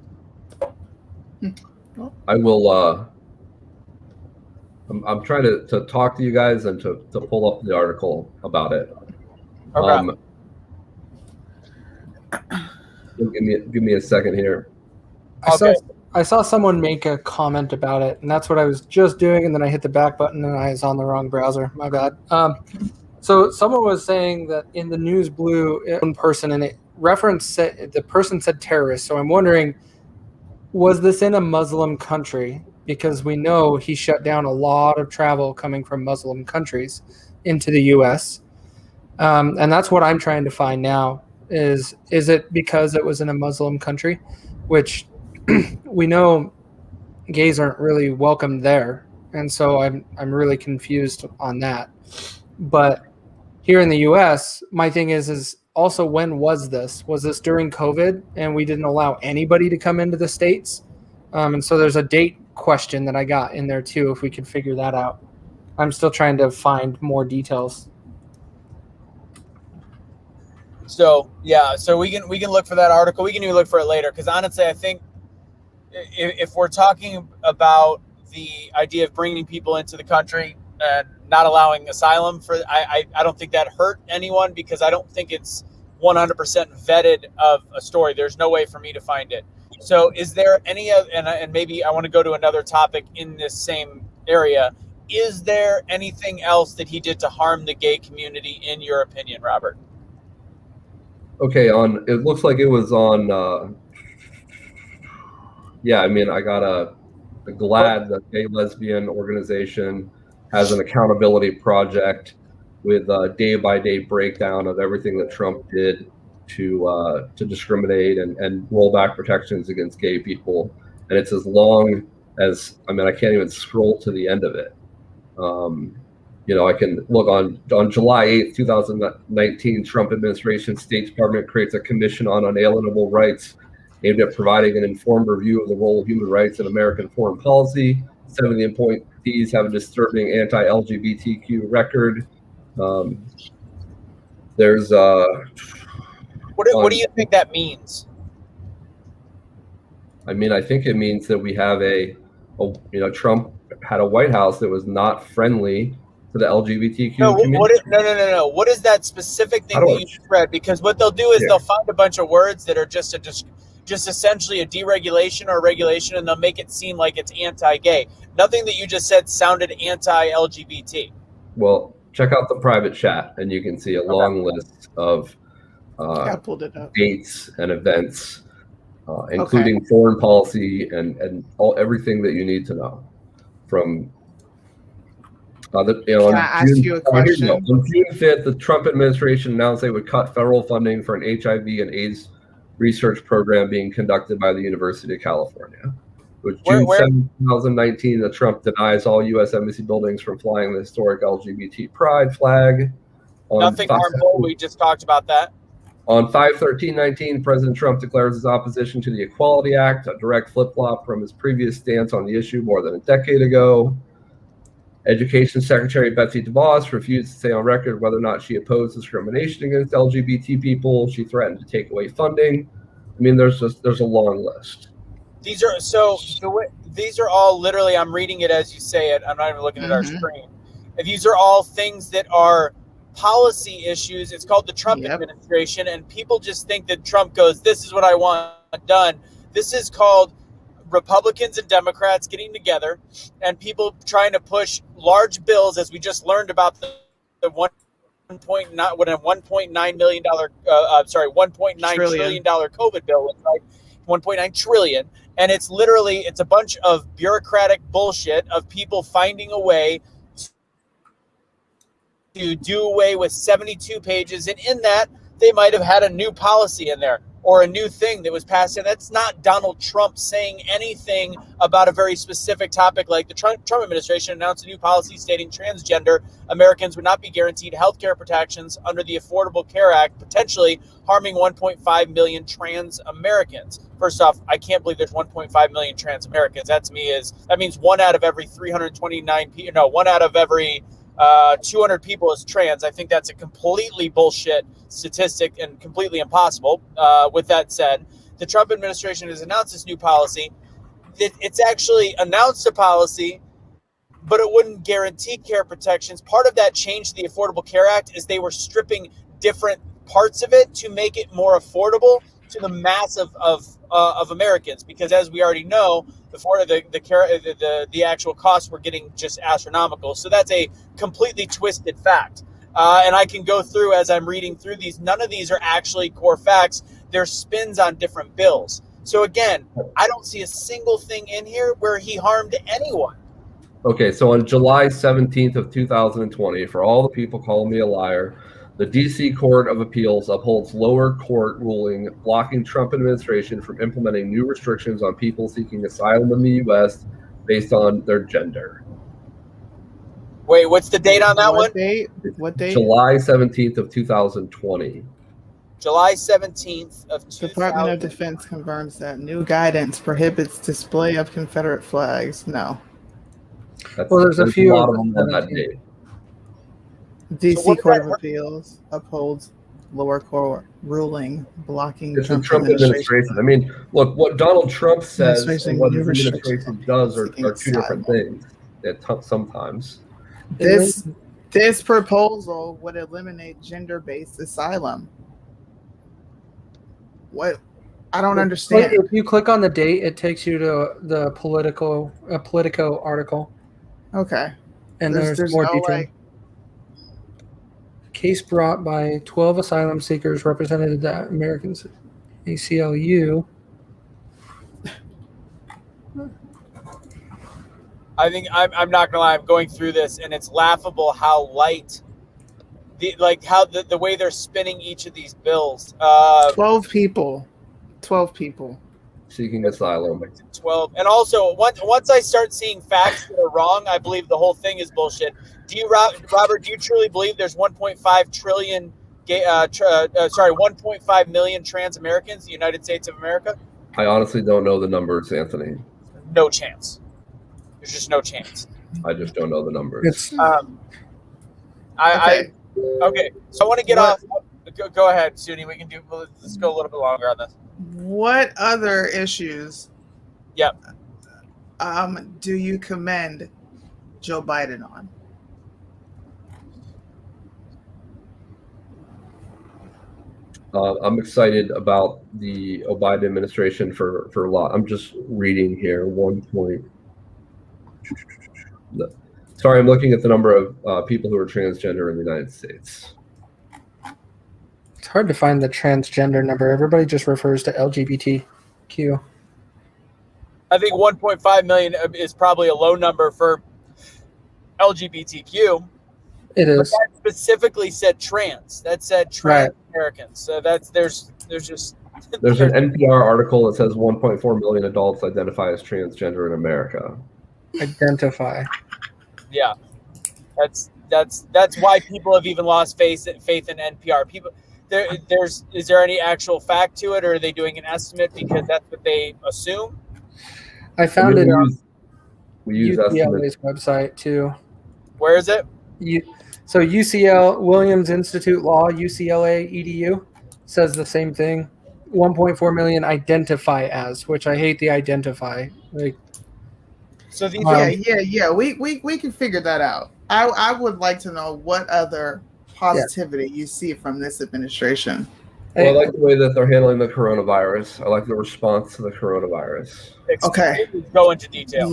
I will. I'm trying to talk to you guys and to pull up the article about it. Okay. Give me a second here. I saw someone make a comment about it, and that's what I was just doing, and then I hit the back button, and I was on the wrong browser. My bad. So someone was saying that in the News Blue, one person, and the person said terrorist. So I'm wondering, was this in a Muslim country? Because we know he shut down a lot of travel coming from Muslim countries into the U.S. And that's what I'm trying to find now. Is it because it was in a Muslim country, which we know gays aren't really welcome there, and so I'm really confused on that. But here in the U.S., my thing is also, when was this? Was this during COVID and we didn't allow anybody to come into the States? And so there's a date question that I got in there too, if we could figure that out. I'm still trying to find more details. So we can look for that article. We can even look for it later, because honestly, I think if we're talking about the idea of bringing people into the country and not allowing asylum for, I don't think that hurt anyone, because I don't think it's 100% vetted of a story. There's no way for me to find it. So is there any of, and maybe I want to go to another topic in this same area. Is there anything else that he did to harm the gay community, in your opinion, Robert? Okay, it looks like it was on, I got a GLAAD, the Gay Lesbian Organization, has an accountability project with a day-by-day breakdown of everything that Trump did to discriminate and roll back protections against gay people. And it's as long as, I can't even scroll to the end of it. I can look on July 8th, 2019, Trump administration State Department creates a commission on unalienable rights aimed at providing an informed review of the role of human rights in American foreign policy. 7 of the appointees have a disturbing anti-LGBTQ record. There's what do you think that means? I think it means that we have Trump had a White House that was not friendly to the LGBTQ community. No. What is that specific thing that you read? Because what they'll do is they'll find a bunch of words that are just essentially a deregulation or a regulation, and they'll make it seem like it's anti-gay. Nothing that you just said sounded anti-LGBT. Well, check out the private chat, and you can see a long list of dates and events, including foreign policy and everything that you need to know. From Can I ask you a question? On June 5th, the Trump administration announced they would cut federal funding for an HIV and AIDS research program being conducted by the University of California. With June 7, 2019, the Trump denies all U.S. embassy buildings from flying the historic LGBT pride flag. Nothing harmful. We just talked about that. On 5/13/19, President Trump declares his opposition to the Equality Act, a direct flip-flop from his previous stance on the issue more than a decade ago. Education Secretary Betsy DeVos refused to say on record whether or not she opposed discrimination against LGBT people. She threatened to take away funding. There's a long list. These are all literally, I'm reading it as you say it. I'm not even looking at our screen. These are all things that are policy issues. It's called the Trump administration, and people just think that Trump goes, this is what I want done. This is called Republicans and Democrats getting together and people trying to push large bills, as we just learned about the $1.9 million COVID bill, right? $1.9 trillion. And it's a bunch of bureaucratic bullshit of people finding a way to do away with 72 pages. And in that, they might have had a new policy in there or a new thing that was passed. And that's not Donald Trump saying anything about a very specific topic. Like the Trump administration announced a new policy stating transgender Americans would not be guaranteed health care protections under the Affordable Care Act, potentially harming 1.5 million trans Americans. First off, I can't believe there's 1.5 million trans Americans. That means one out of every 329 people, no, one out of every 200 people is trans. I think that's a completely bullshit statistic and completely impossible. With that said, the Trump administration has announced this new policy. It's actually announced a policy, but it wouldn't guarantee care protections. Part of that change to the Affordable Care Act is they were stripping different parts of it to make it more affordable to the mass of Americans, because as we already know, the actual costs were getting just astronomical. So that's a completely twisted fact. And I can go through as I'm reading through these. None of these are actually core facts. They're spins on different bills. So again, I don't see a single thing in here where he harmed anyone. Okay, so on July 17th of 2020, for all the people calling me a liar, the D.C. Court of Appeals upholds lower court ruling blocking Trump administration from implementing new restrictions on people seeking asylum in the U.S. based on their gender. Wait, what's the date on that one? What date? July 17th of 2020. July 17th of 2000. Department of Defense confirms that new guidance prohibits display of Confederate flags. No. Well, there's a few lot of them on that date. D.C. Court of Appeals upholds lower court ruling blocking It's the Trump administration. I mean, look, what Donald Trump says and what his administration does are two different things sometimes. This proposal would eliminate gender-based asylum. What? I don't understand. If you click on the date, it takes you to the Politico article. Okay. And there's more no detail. way. Case brought by 12 asylum seekers represented the Americans ACLU. I think I'm not gonna lie. I'm going through this, and it's laughable how light, the way they're spinning each of these bills. 12 people. 12 people seeking asylum. 12, and also once I start seeing facts that are wrong, I believe the whole thing is bullshit. Do you, Robert? Do you truly believe there's 1.5 trillion 1.5 million trans Americans in the United States of America? I honestly don't know the numbers, Anthony. No chance. There's just no chance. I just don't know the numbers. Okay. So I want to get off. Go ahead, Suni. Let's go a little bit longer on this. What other issues? Yep. Do you commend Joe Biden on? I'm excited about the Biden administration for a lot. I'm just reading here. Sorry, I'm looking at the number of people who are transgender in the United States. It's hard to find the transgender number. Everybody just refers to LGBTQ. I think 1.5 million is probably a low number for LGBTQ. It is. But that specifically said trans. That said trans Americans. So there's an NPR article that says 1.4 million adults identify as transgender in America. Identify. Yeah, that's why people have even lost faith in NPR. People, is there any actual fact to it, or are they doing an estimate because that's what they assume? I found it on UCLA's website too. Where is it? So UCL Williams Institute Law, UCLA EDU, says the same thing. 1.4 million identify as, which I hate the identify. So these yeah. We can figure that out. I would like to know what other positivity you see from this administration. Well, I like the way that they're handling the coronavirus. I like the response to the coronavirus. Okay. Go into detail.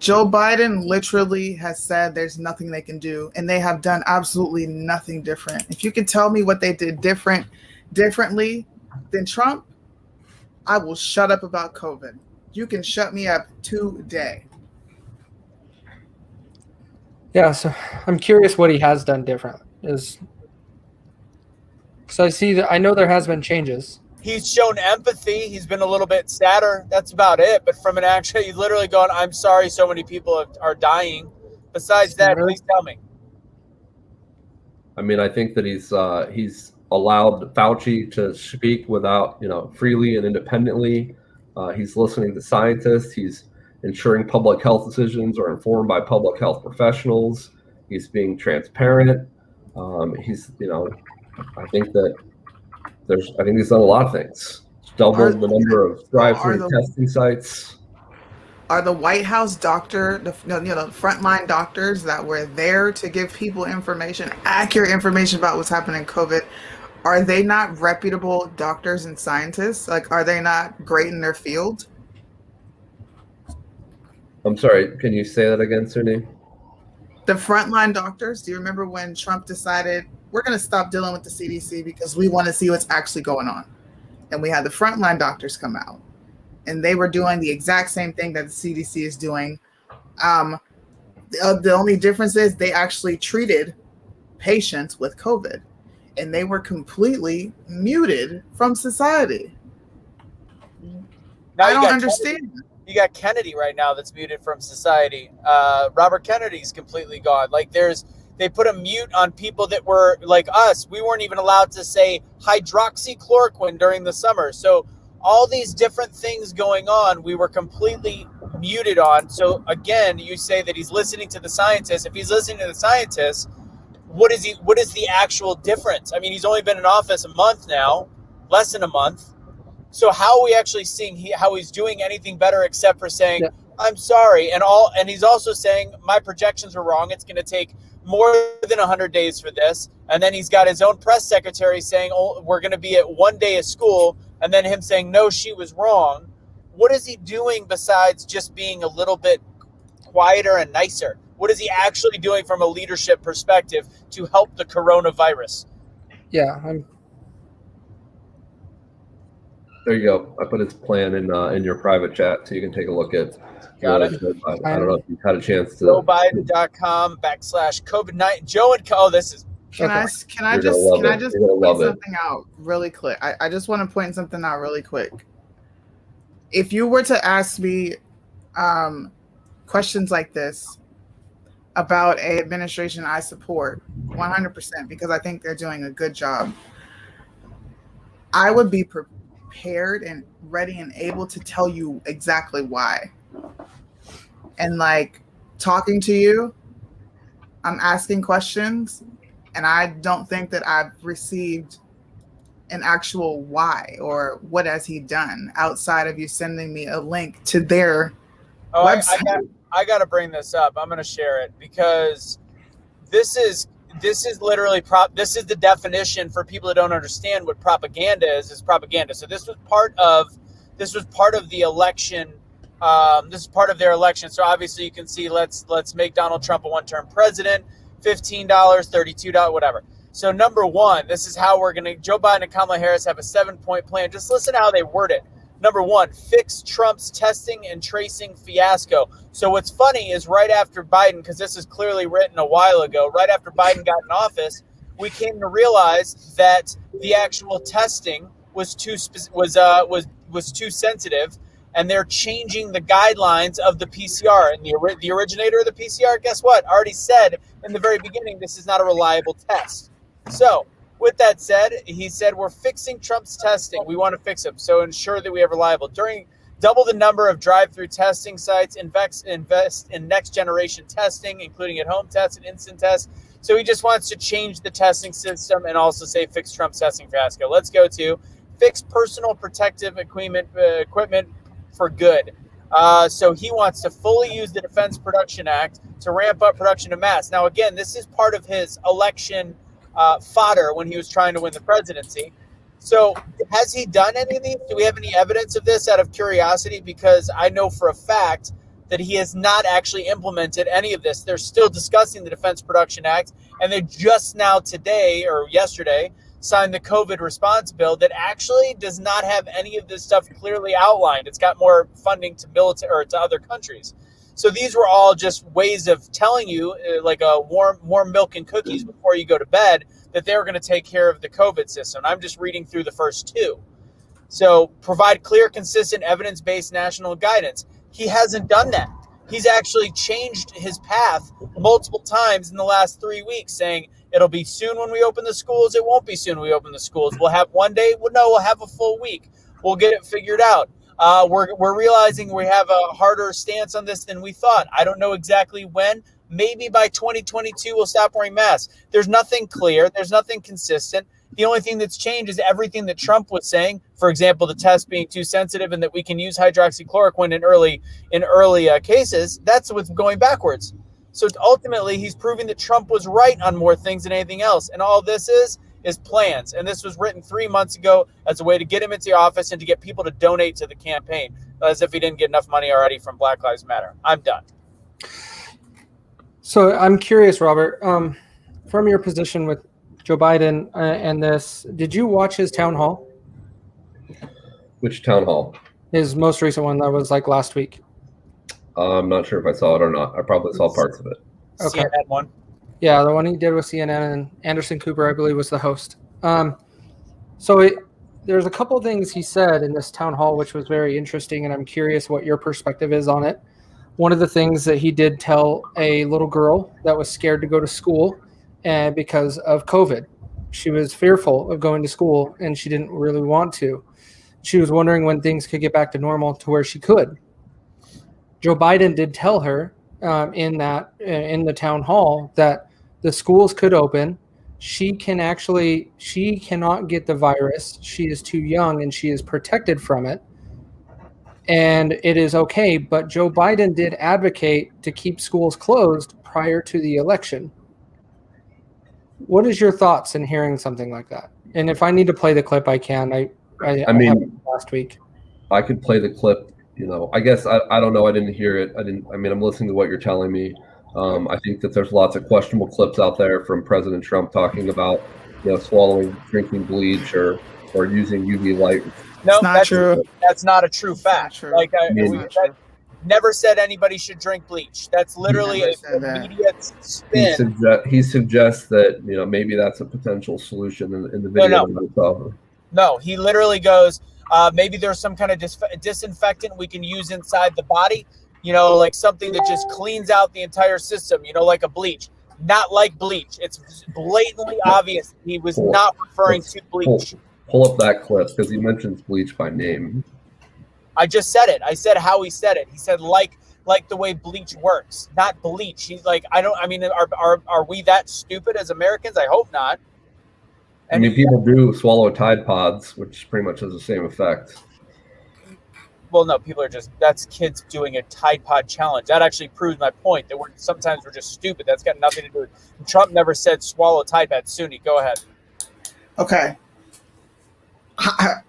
Joe Biden literally has said there's nothing they can do, and they have done absolutely nothing different. If you can tell me what they did differently than Trump, I will shut up about COVID. You can shut me up today. Yeah, so I'm curious what he has done different. So I know there has been changes. He's shown empathy. He's been a little bit sadder. That's about it. But from an action, he's literally going, I'm sorry so many people are dying. Besides that, please tell me. I mean, I think that he's allowed Fauci to speak without, freely and independently. He's listening to scientists. He's ensuring public health decisions are informed by public health professionals. He's being transparent. I think he's done a lot of things. Doubled the number of drive-through testing sites. Are the White House the frontline doctors that were there to give people accurate information about what's happening in COVID, are they not reputable doctors and scientists? Are they not great in their field? I'm sorry, can you say that again, Suni? The frontline doctors, do you remember when Trump decided we're going to stop dealing with the CDC because we want to see what's actually going on? And we had the frontline doctors come out, and they were doing the exact same thing that the CDC is doing. The only difference is they actually treated patients with COVID, and they were completely muted from society. Now I don't understand. You got Kennedy right now that's muted from society. Robert Kennedy's completely gone. Like they put a mute on people that were like us. We weren't even allowed to say hydroxychloroquine during the summer. So all these different things going on, we were completely muted on. So again, you say that he's listening to the scientists. If he's listening to the scientists, what is the actual difference? I mean, he's only been in office a month now, less than a month. So how are we actually seeing how he's doing anything better except for saying, I'm sorry. And he's also saying my projections were wrong. It's going to take more than 100 days for this. And then he's got his own press secretary saying, oh, we're going to be at 1 day of school. And then him saying, no, she was wrong. What is he doing besides just being a little bit quieter and nicer? What is he actually doing from a leadership perspective to help the coronavirus? Yeah, There you go. I put his plan in your private chat so you can take a look at. Got it. I don't know if you've had a chance to. JoeBiden.com/COVID-19. Joe and this is. Can I just point something out really quick? I just want to point something out really quick. If you were to ask me questions like this about an administration I support 100% because I think they're doing a good job, I would be prepared and ready and able to tell you exactly why. And like talking to you, I'm asking questions, and I don't think that I've received an actual why or what has he done outside of you sending me a link to their website. I got to bring this up. I'm going to share it because this is literally this is the definition for people that don't understand what propaganda is propaganda. So this was part of the election. This is part of their election. So obviously you can see let's make Donald Trump a one-term president, $15, $32, whatever. So number one, this is how Joe Biden and Kamala Harris have a 7-point plan. Just listen to how they word it. Number one, fix Trump's testing and tracing fiasco. So what's funny is right after Biden, because this is clearly written a while ago, right after Biden got in office, we came to realize that the actual testing was too sensitive, and they're changing the guidelines of the PCR. And the originator of the PCR, guess what? Already said in the very beginning, this is not a reliable test. So with that said, he said, we're fixing Trump's testing. We want to fix him. So ensure that we have reliable. Double the number of drive-through testing sites, invest in next generation testing, including at-home tests and instant tests. So he just wants to change the testing system and also say fix Trump's testing fiasco. Let's go to fix personal protective equipment for good. So he wants to fully use the Defense Production Act to ramp up production of masks. Now, again, this is part of his election fodder when he was trying to win the presidency. So has he done any of these? Do we have any evidence of this out of curiosity? Because I know for a fact that he has not actually implemented any of this. They're still discussing the Defense Production Act, and they just now today or yesterday signed the COVID response bill that actually does not have any of this stuff clearly outlined. It's got more funding to military or to other countries. So these were all just ways of telling you, like a warm milk and cookies before you go to bed, that they were going to take care of the COVID system. I'm just reading through the first two. So provide clear, consistent, evidence-based national guidance. He hasn't done that. He's actually changed his path multiple times in the last 3 weeks, saying it'll be soon when we open the schools. It won't be soon when we open the schools. We'll have 1 day. Well, no, we'll have a full week. We'll get it figured out. We're realizing we have a harder stance on this than we thought. I don't know exactly when. Maybe by 2022, we'll stop wearing masks. There's nothing clear. There's nothing consistent. The only thing that's changed is everything that Trump was saying. For example, the test being too sensitive and that we can use hydroxychloroquine in early cases. That's what's going backwards. So ultimately, he's proving that Trump was right on more things than anything else. And all this is plans. And this was written 3 months ago as a way to get him into the office and to get people to donate to the campaign, as if he didn't get enough money already from Black Lives Matter. I'm done. So I'm curious, Robert, from your position with Joe Biden and this, did you watch his town hall? Which town hall? His most recent one that was like last week. I'm not sure if I saw it or not. I probably saw parts of it. Okay. CNN one. Yeah, the one he did with CNN, and Anderson Cooper, I believe, was the host. There's a couple of things he said in this town hall, which was very interesting, and I'm curious what your perspective is on it. One of the things that he did tell a little girl that was scared to go to school because of COVID. She was fearful of going to school, and she didn't really want to. She was wondering when things could get back to normal to where she could. Joe Biden did tell her in the town hall that the schools could open. She cannot get the virus. She is too young and she is protected from it. And it is okay. But Joe Biden did advocate to keep schools closed prior to the election. What is your thoughts in hearing something like that? And if I need to play the clip, I can. I mean, last week. I could play the clip. I guess I don't know. I didn't hear it. I'm listening to what you're telling me. I think that there's lots of questionable clips out there from President Trump talking about, swallowing, drinking bleach or using UV light. No, It's not true. That's not a true fact. true. Like It's not true. never said anybody should drink bleach. That's literally Never a said that. immediate spin. He suggests that maybe that's a potential solution in the video. No, he literally goes, maybe there's some kind of disinfectant we can use inside the body, like something that just cleans out the entire system, like a bleach. Not like bleach. It's blatantly obvious he was not referring to bleach. Pull up that clip because he mentions bleach by name. I just said it. I said how he said it. He said like the way bleach works, not bleach. He's like, are we that stupid as Americans? I hope not. People do swallow Tide Pods, which pretty much has the same effect. Well, no, people are that's kids doing a Tide Pod challenge. That actually proves my point that sometimes we're just stupid. That's got nothing to do with Trump never said swallow Tide Pod. Suni, go ahead. Okay.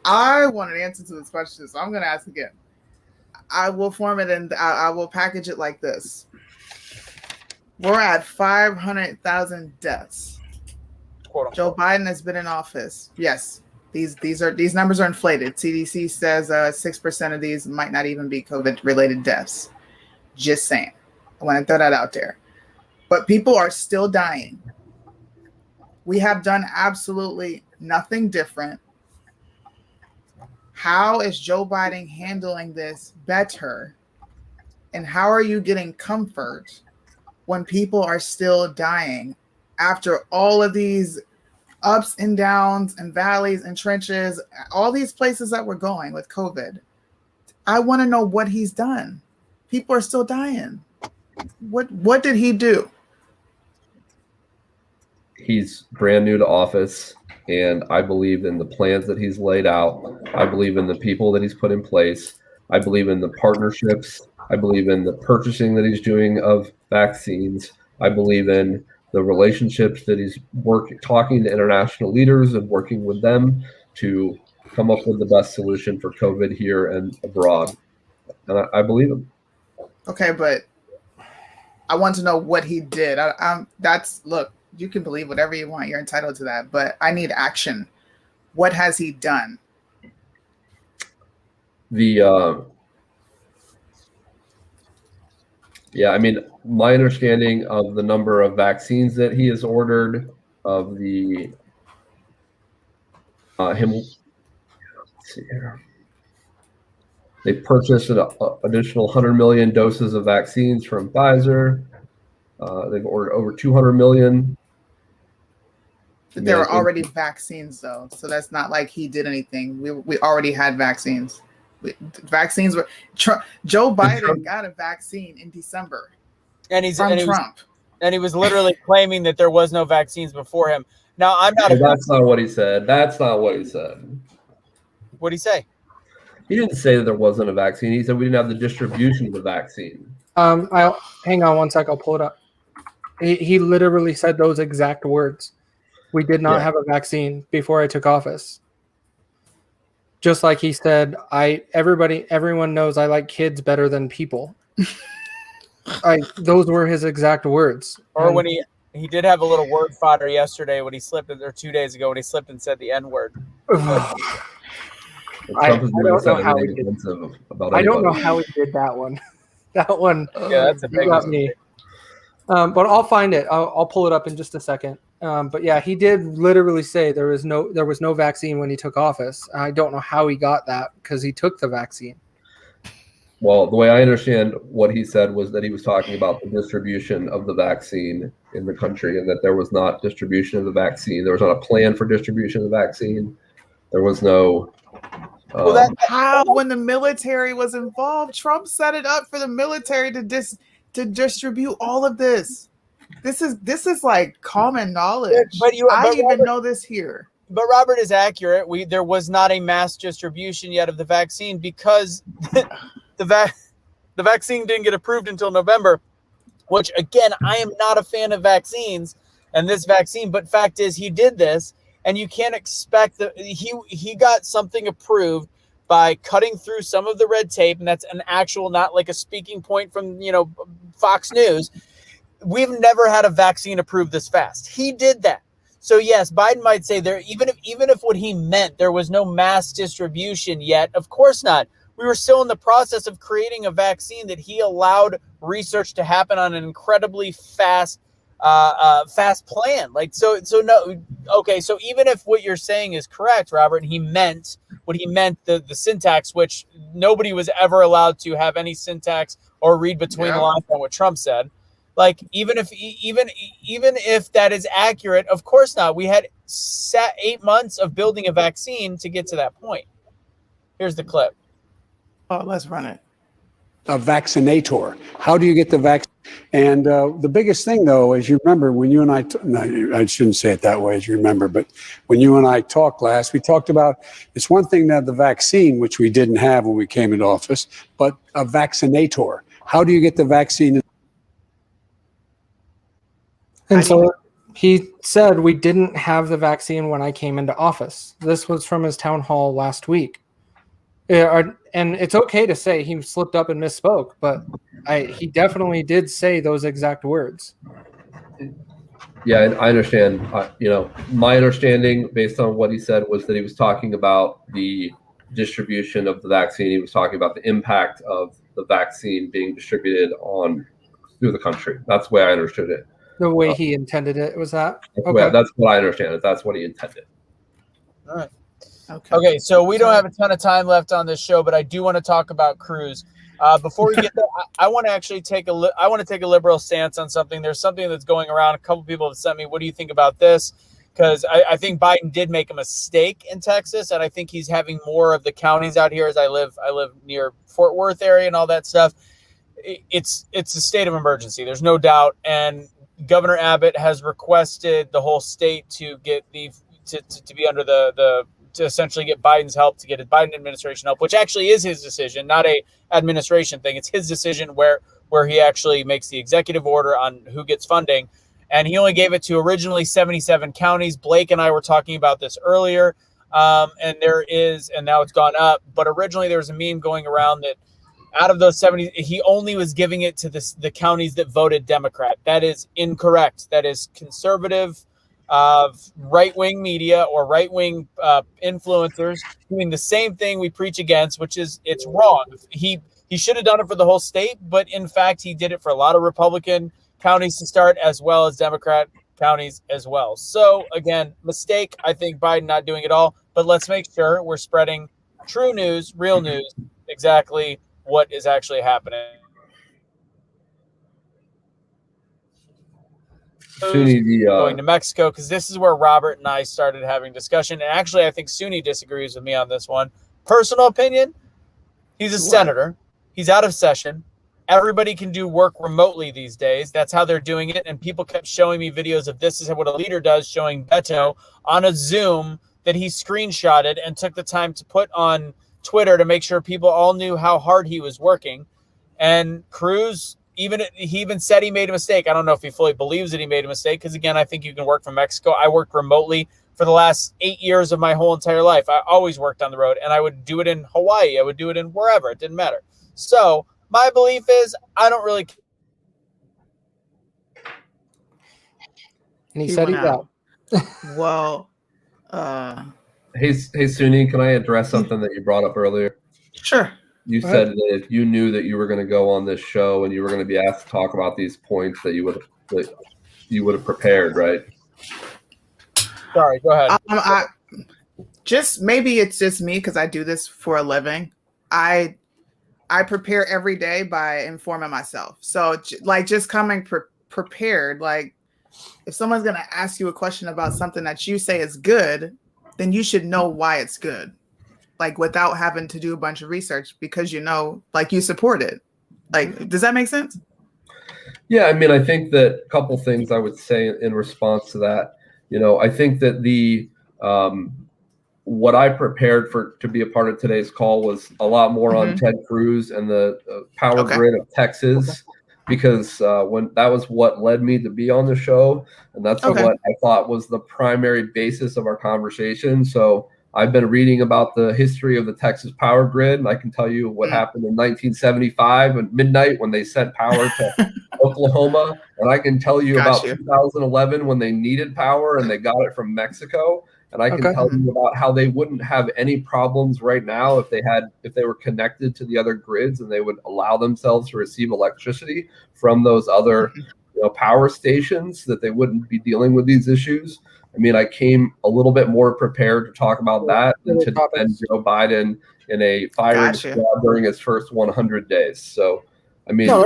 I want an answer to this question, so I'm going to ask again. I will form it and I will package it like this. We're at 500,000 deaths. Joe Biden has been in office. Yes, these numbers are inflated. CDC says 6% of these might not even be COVID-related deaths. Just saying. I want to throw that out there. But people are still dying. We have done absolutely nothing different. How is Joe Biden handling this better? And how are you getting comfort when people are still dying after all of these ups and downs and valleys and trenches, all these places that we're going with COVID? I want to know what he's done. People are still dying. What did he do? He's brand new to office. And I believe in the plans that he's laid out. I believe in the people that he's put in place. I believe in the partnerships. I believe in the purchasing that he's doing of vaccines. I believe in the relationships that he's talking to international leaders and working with them to come up with the best solution for COVID here and abroad. And I believe him. Okay, but I want to know what he did. Look. You can believe whatever you want. You're entitled to that. But I need action. What has he done? My understanding of the number of vaccines that he has ordered, of the let's see here. They purchased an additional 100 million doses of vaccines from Pfizer. They've ordered over 200 million. There were already vaccines, though, so that's not like he did anything. We already had vaccines. Vaccines were Joe Biden got a vaccine in December, Trump, and he was literally claiming that there was no vaccines before him. Now I'm not. That's not what he said. What did he say? He didn't say that there wasn't a vaccine. He said we didn't have the distribution of the vaccine. I'll hang on one sec. I'll pull it up. He literally said those exact words. We did not have a vaccine before I took office. Just like he said, everyone knows I like kids better than people. Those were his exact words. Or And when he did have a little word fodder yesterday when he slipped, or 2 days ago when he slipped and said the N-word. I don't know how he did. I don't know how he did that one. That one, Yeah, that's a big got me. But I'll find it. I'll pull it up in just a second. But yeah, he did literally say there was no vaccine when he took office. I don't know how he got that because he took the vaccine. Well, the way I understand what he said was that he was talking about the distribution of the vaccine in the country, and that there was not distribution of the vaccine. There was not a plan for distribution of the vaccine. There was no. How, when the military was involved, Trump set it up for the military to distribute all of this. This is like common knowledge. But Robert, know this here. But Robert is accurate. There was not a mass distribution yet of the vaccine because the vaccine didn't get approved until November, which again, I am not a fan of vaccines and this vaccine, but fact is he did this, and you can't expect that he got something approved by cutting through some of the red tape, and that's an actual, not like a speaking point from Fox News. We've never had a vaccine approved this fast. He did that. So yes, Biden might say there, even if what he meant, there was no mass distribution yet. Of course not. We were still in the process of creating a vaccine that he allowed research to happen on an incredibly fast plan. No. Okay. So even if what you're saying is correct, Robert, and he meant what he meant, the syntax, which nobody was ever allowed to have any syntax or read between the lines on what Trump said. Like, even if that is accurate, of course not. We had 8 months of building a vaccine to get to that point. Here's the clip. Oh, let's run it. A vaccinator. How do you get the vaccine? And the biggest thing, though, as you remember, when you and I shouldn't say it that way, as you remember, but when you and I talked last, we talked about it's one thing to have the vaccine, which we didn't have when we came into office, but a vaccinator. How do you get the vaccine? And so he said we didn't have the vaccine when I came into office. This was from his town hall last week. And it's okay to say he slipped up and misspoke, but he definitely did say those exact words. Yeah, and I understand. My understanding based on what he said was that he was talking about the distribution of the vaccine. He was talking about the impact of the vaccine being distributed through the country. That's the way I understood it. The way he intended it, was that? Okay. That's what I understand. That's what he intended. All right. Okay, so we don't have a ton of time left on this show, but I do want to talk about Cruz. Before we get there, I want to actually take a liberal stance on something. There's something that's going around. A couple people have sent me, what do you think about this? Because I think Biden did make a mistake in Texas, and I think he's having more of the counties out here. As I live near Fort Worth area and all that stuff. It's a state of emergency. There's no doubt, and Governor Abbott has requested the whole state to get to be under to essentially get Biden's help, to get a Biden administration help, which actually is his decision, not a administration thing. It's his decision where he actually makes the executive order on who gets funding. And he only gave it to originally 77 counties. Blake and I were talking about this earlier. And now it's gone up. But originally there was a meme going around that out of those 70, he only was giving it to the counties that voted Democrat. That is incorrect. That is conservative, right-wing media or right-wing influencers doing the same thing we preach against, which is it's wrong. He should have done it for the whole state, but in fact, he did it for a lot of Republican counties to start, as well as Democrat counties as well. So again, mistake. I think Biden not doing it all, but let's make sure we're spreading true news, real news, exactly what is actually happening. Going to Mexico, because this is where Robert and I started having discussion. And actually, I think Suni disagrees with me on this one. Personal opinion, he's a senator. He's out of session. Everybody can do work remotely these days. That's how they're doing it. And people kept showing me videos of this is what a leader does, showing Beto on a Zoom that he screenshotted and took the time to put on Twitter to make sure people all knew how hard he was working. And Cruz, he even said he made a mistake. I don't know if he fully believes that he made a mistake, because again, I think you can work from Mexico. I worked remotely for the last 8 years of my whole entire life. I always worked on the road, and I would do it in Hawaii. I would do it in wherever. It didn't matter. So my belief is I don't really care And he said he's out. Well, Hey, Suni, can I address something that you brought up earlier? sure. You said that if you knew that you were going to go on this show and you were going to be asked to talk about these points, that you would have prepared, right? Sorry, go ahead. Maybe it's just me because I do this for a living. I prepare every day by informing myself. So like just coming prepared, like if someone's going to ask you a question about something that you say is good, then you should know why it's good. Like without having to do a bunch of research because like you support it. Like, does that make sense? Yeah, I mean, I think that a couple things I would say in response to that. I think that what I prepared to be a part of today's call was a lot more on Ted Cruz and the power grid of Texas, because when that was what led me to be on the show, and that's what I thought was the primary basis of our conversation. So I've been reading about the history of the Texas power grid, and I can tell you what happened in 1975 at midnight when they sent power to Oklahoma, and I can tell you about 2011 when they needed power and they got it from Mexico, and I can tell you about how they wouldn't have any problems right now if they were connected to the other grids and they would allow themselves to receive electricity from those other power stations, that they wouldn't be dealing with these issues. I mean, I came a little bit more prepared to talk about that than to defend Joe Biden in a firing squad during his first 100 days. So, I mean,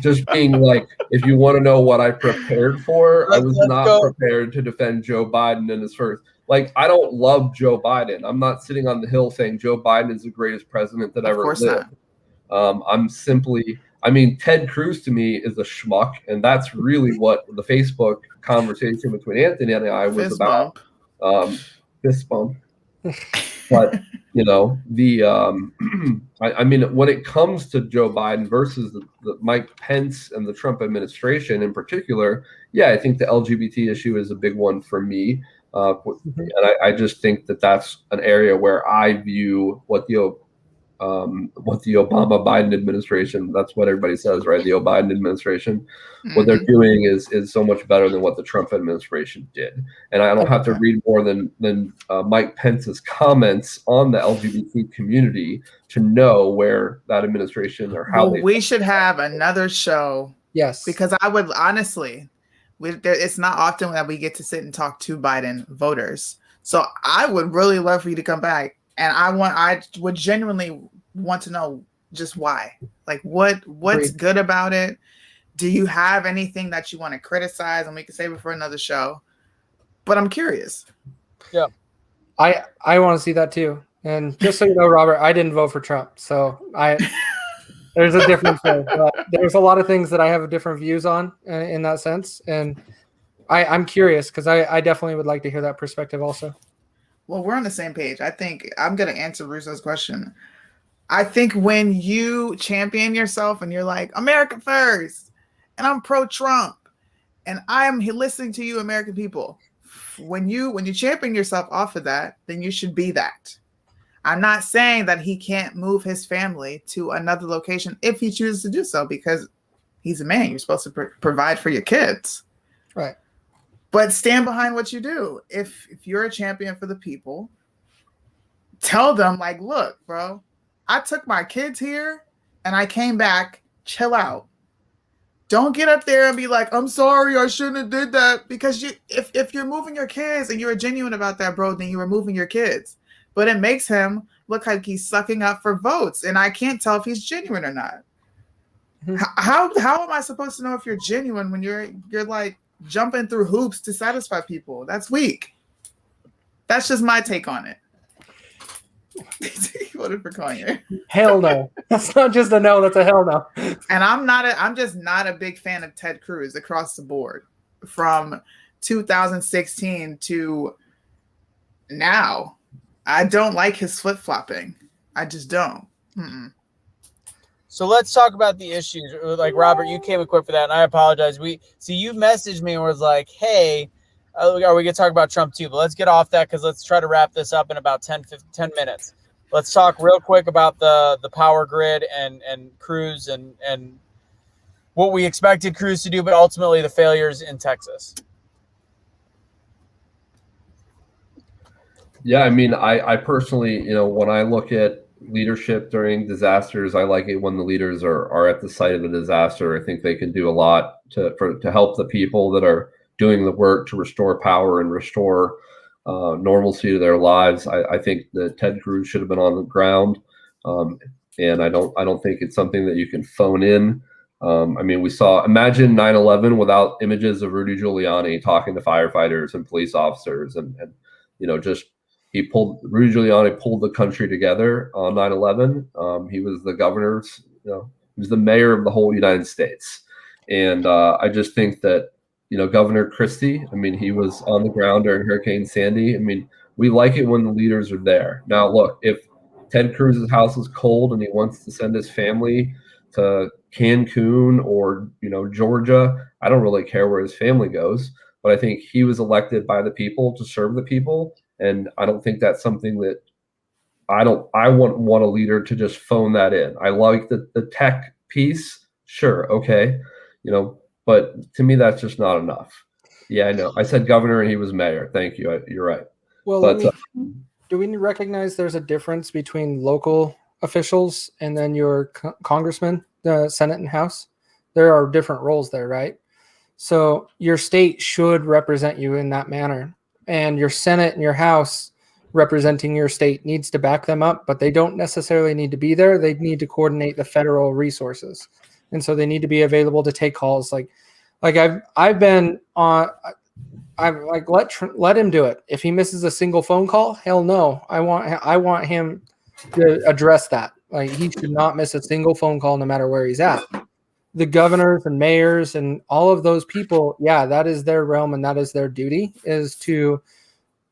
just being like, if you want to know what I prepared for, I was not prepared to defend Joe Biden in his first. Like, I don't love Joe Biden. I'm not sitting on the hill saying Joe Biden is the greatest president that ever lived. I'm simply, Ted Cruz to me is a schmuck, and that's really what the Facebook conversation between Anthony and I was about. Fist bump. But when it comes to Joe Biden versus the Mike Pence and the Trump administration in particular, I think the LGBT issue is a big one for me. And I just think that that's an area where I view what the Obama-Biden administration, that's what everybody says, right? The Biden administration, what they're doing is so much better than what the Trump administration did. And I don't have to read more than Mike Pence's comments on the LGBT community to know where that administration or how we should have another show. Yes. Because I would honestly, it's not often that we get to sit and talk to Biden voters. So I would really love for you to come back. And I would genuinely want to know just why. Like what's good about it? Do you have anything that you want to criticize? And we can save it for another show. But I'm curious. Yeah. I want to see that too. And just so you know, Robert, I didn't vote for Trump. So there's a difference there. There's a lot of things that I have different views on in that sense. And I'm curious because I definitely would like to hear that perspective also. Well, we're on the same page. I think I'm going to answer Russo's question. I think when you champion yourself and you're like, America first, and I'm pro-Trump, and I'm listening to you, American people, when you champion yourself off of that, then you should be that. I'm not saying that he can't move his family to another location if he chooses to do so, because he's a man. You're supposed to provide for your kids. Right. But stand behind what you do. If you're a champion for the people, tell them, like, look, bro, I took my kids here and I came back. Chill out. Don't get up there and be like, I'm sorry, I shouldn't have did that. Because if you're moving your kids and you're genuine about that, bro, then you were moving your kids. But it makes him look like he's sucking up for votes. And I can't tell if he's genuine or not. Mm-hmm. How am I supposed to know if you're genuine when you're like jumping through hoops to satisfy people? That's weak. That's just my take on it. He voted for Kanye. Hell no. That's not just a no, that's a hell no. And I'm just not a big fan of Ted Cruz across the board. From 2016 to now, I don't like his flip-flopping. I just don't. Mm-mm. So let's talk about the issues. Like, Robert, you came equipped for that, and I apologize. You messaged me and was like, hey, are we going to talk about Trump too? But let's get off that because let's try to wrap this up in about 10 minutes. Let's talk real quick about the power grid and Cruz and what we expected Cruz to do, but ultimately the failures in Texas. Yeah, I mean, I personally, when I look at leadership during disasters, I like it when the leaders are at the site of the disaster. I think they can do a lot to help the people that are doing the work to restore power and restore normalcy to their lives. I think that Ted Cruz should have been on the ground, and I don't think it's something that you can phone in. I mean, imagine 9/11 without images of Rudy Giuliani talking to firefighters and police officers, and just Rudy Giuliani pulled the country together on 9/11. He was the governor's, he was the mayor of the whole United States. And I just think that, Governor Christie, I mean, he was on the ground during Hurricane Sandy. I mean, we like it when the leaders are there. Now, look, if Ted Cruz's house is cold and he wants to send his family to Cancun or, Georgia, I don't really care where his family goes. But I think he was elected by the people to serve the people. And I don't think that's something that I want a leader to just phone that in. I like the tech piece. Sure. Okay. But to me, that's just not enough. Yeah, I know. I said governor and he was mayor. Thank you. You're right. Well, do we recognize there's a difference between local officials and then your congressman, the Senate and House? There are different roles there, right? So your state should represent you in that manner. And your Senate and your House representing your state needs to back them up, but they don't necessarily need to be there. They need to coordinate the federal resources. And so they need to be available to take calls. Like I've been on, I'm like, let him do it. If he misses a single phone call, hell no. I want him to address that. Like, he should not miss a single phone call no matter where he's at. The governors and mayors and all of those people, yeah, that is their realm and that is their duty, is to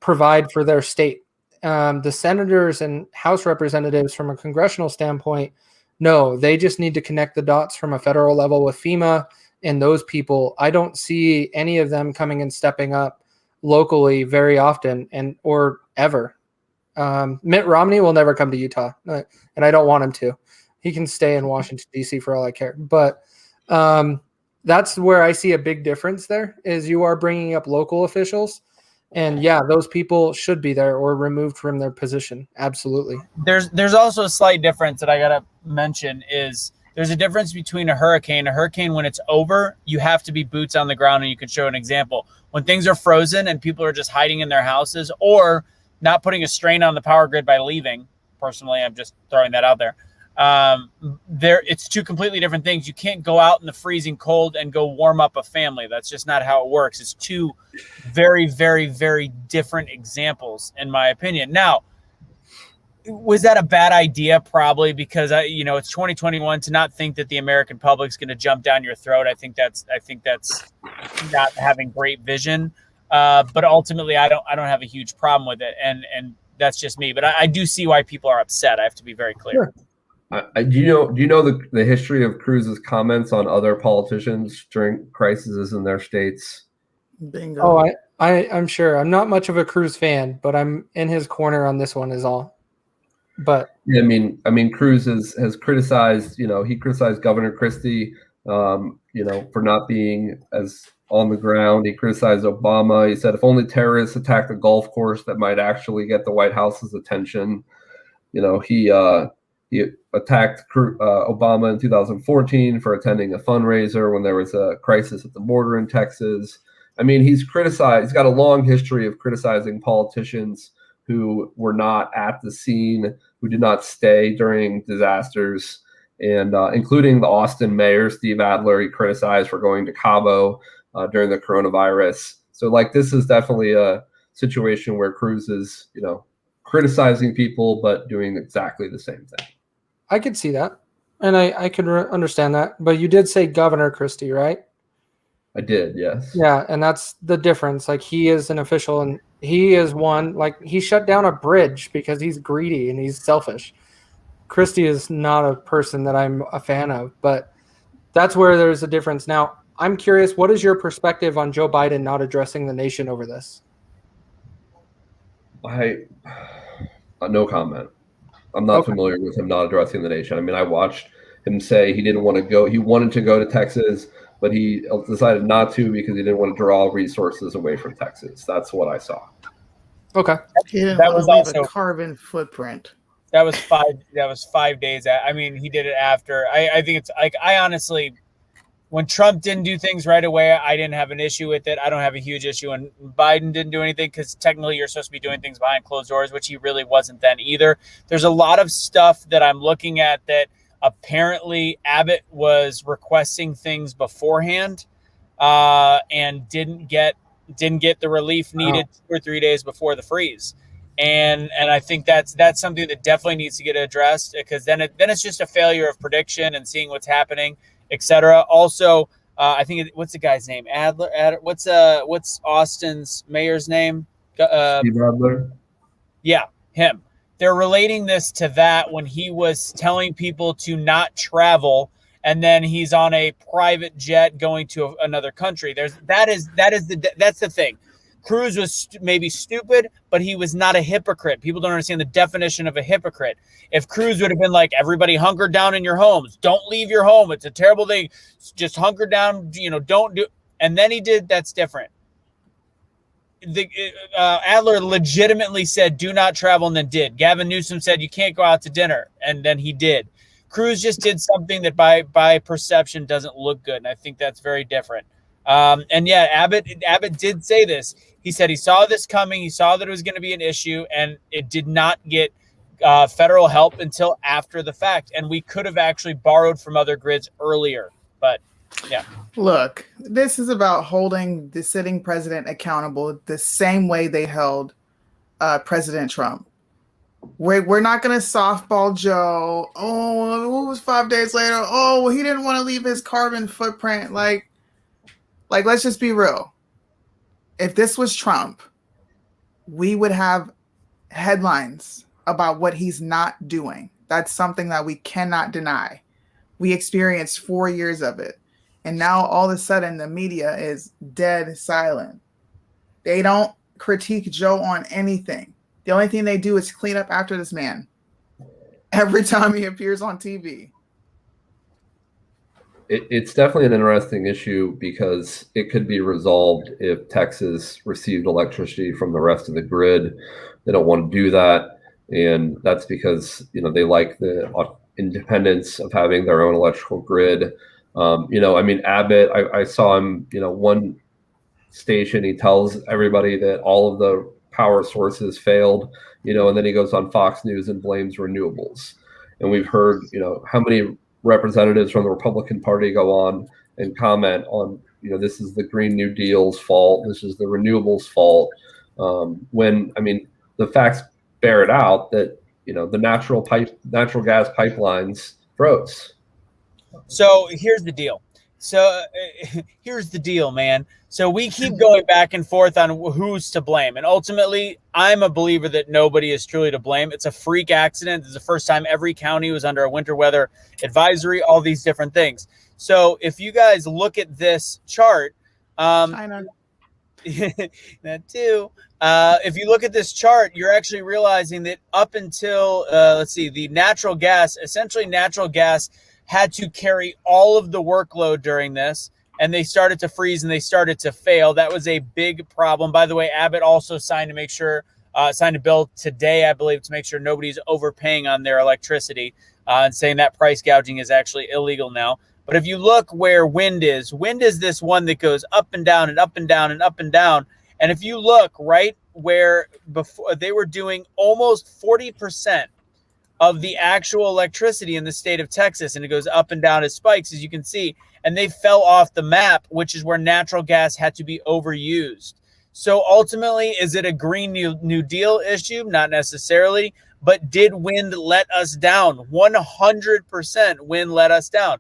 provide for their state. The senators and House representatives from a congressional standpoint, no, they just need to connect the dots from a federal level with FEMA and those people. I don't see any of them coming and stepping up locally very often or ever. Mitt Romney will never come to Utah, and I don't want him to. He can stay in Washington, D.C. for all I care. But that's where I see a big difference there, is you are bringing up local officials. And yeah, those people should be there or removed from their position. Absolutely. There's also a slight difference that I got to mention is there's a difference between a hurricane. A hurricane, when it's over, you have to be boots on the ground and you can show an example. When things are frozen and people are just hiding in their houses or not putting a strain on the power grid by leaving, personally, I'm just throwing that out there. It's two completely different things. You can't go out in the freezing cold and go warm up a family. That's just not how it works. It's two very, very, very different examples, in my opinion. Now, was that a bad idea? Probably, because it's 2021. To not think that the American public's going to jump down your throat, I think that's not having great vision. But ultimately, I don't have a huge problem with it, and that's just me. But I do see why people are upset. I have to be very clear. Sure. Do you know the history of Cruz's comments on other politicians during crises in their states? Bingo. Oh, I'm sure. I'm not much of a Cruz fan, but I'm in his corner on this one is all. But yeah, I mean, Cruz has criticized. He criticized Governor Christie, for not being as on the ground. He criticized Obama. He said if only terrorists attacked a golf course, that might actually get the White House's attention. He attacked Obama in 2014 for attending a fundraiser when there was a crisis at the border in Texas. I mean, he's got a long history of criticizing politicians who were not at the scene, who did not stay during disasters, and including the Austin mayor, Steve Adler, he criticized for going to Cabo during the coronavirus. So, this is definitely a situation where Cruz is, criticizing people, but doing exactly the same thing. I could see that, and I could understand that. But you did say Governor Christie, right? I did, yes. Yeah, and that's the difference. He is an official, and he is one. He shut down a bridge because he's greedy and he's selfish. Christie is not a person that I'm a fan of, but that's where there's a difference. Now, I'm curious, what is your perspective on Joe Biden not addressing the nation over this? No comment. I'm not familiar with him not addressing the nation. I mean, I watched him say he didn't want to go. He wanted to go to Texas, but he decided not to because he didn't want to draw resources away from Texas. That's what I saw. Okay. He didn't That want was to leave also a carbon footprint. that was 5 days. I mean, he did it after. I think it's like, I honestly, when Trump didn't do things right away, I didn't have an issue with it. I don't have a huge issue when Biden didn't do anything, because technically you're supposed to be doing things behind closed doors, which he really wasn't then either. There's a lot of stuff that I'm looking at that apparently Abbott was requesting things beforehand, and didn't get the relief needed 2 or 3 days before the freeze. And I think that's something that definitely needs to get addressed, because then it's just a failure of prediction and seeing what's happening, etc. Also, I think what's the guy's name? Adler. What's Austin's mayor's name? Steve Adler. Yeah, him. They're relating this to that when he was telling people to not travel, and then he's on a private jet going to another country. That's the thing. Cruz was maybe stupid, but he was not a hypocrite. People don't understand the definition of a hypocrite. If Cruz would have been like, everybody hunker down in your homes, don't leave your home, it's a terrible thing, just hunker down, don't do, and then he did, that's different. Adler legitimately said, do not travel, and then did. Gavin Newsom said, you can't go out to dinner, and then he did. Cruz just did something that by perception doesn't look good, and I think that's very different. And yeah, Abbott did say this. He said he saw this coming. He saw that it was going to be an issue, and it did not get federal help until after the fact. And we could have actually borrowed from other grids earlier. But yeah. Look, this is about holding the sitting president accountable the same way they held President Trump. We're not going to softball Joe. Oh, what was 5 days later? Oh, well, he didn't want to leave his carbon footprint. Like, let's just be real. If this was Trump, we would have headlines about what he's not doing. That's something that we cannot deny. We experienced 4 years of it. And now all of a sudden the media is dead silent. They don't critique Joe on anything. The only thing they do is clean up after this man every time he appears on TV. It's definitely an interesting issue, because it could be resolved if Texas received electricity from the rest of the grid. They don't want to do that, and that's because they like the independence of having their own electrical grid. I mean, Abbott, I saw him, one station, he tells everybody that all of the power sources failed, and then he goes on Fox News and blames renewables. And we've heard, how many representatives from the Republican Party go on and comment on, this is the Green New Deal's fault, this is the renewables fault. When, I mean, the facts bear it out that, the natural gas pipelines froze. So here's the deal. Here's the deal, man. So we keep going back and forth on who's to blame. And ultimately, I'm a believer that nobody is truly to blame. It's a freak accident. This is the first time every county was under a winter weather advisory, all these different things. So if you guys look at this chart, China. that too. If you look at this chart, you're actually realizing that up until, the natural gas had to carry all of the workload during this, and they started to freeze and they started to fail. That was a big problem. By the way, Abbott also signed a bill today, I believe, to make sure nobody's overpaying on their electricity, and saying that price gouging is actually illegal now. But if you look where wind is this one that goes up and down and up and down and up and down. And if you look right where before they were doing almost 40% of the actual electricity in the state of Texas, and it goes up and down as spikes, as you can see, and they fell off the map, which is where natural gas had to be overused. So ultimately, is it a Green New Deal issue? Not necessarily, but did wind let us down? 100% wind let us down.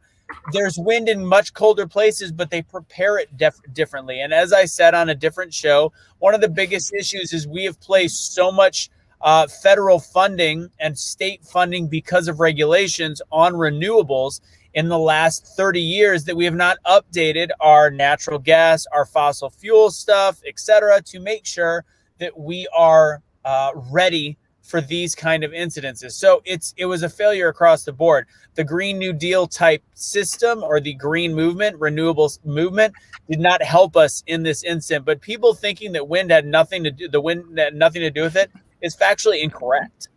There's wind in much colder places, but they prepare it differently. And as I said on a different show, one of the biggest issues is we have placed so much federal funding and state funding because of regulations on renewables in the last 30 years that we have not updated our natural gas, our fossil fuel stuff, etc., to make sure that we are ready for these kind of incidences. So it was a failure across the board. The Green New Deal type system, or the green movement, renewables movement, did not help us in this instant. But people thinking that wind had nothing to do with it is factually incorrect.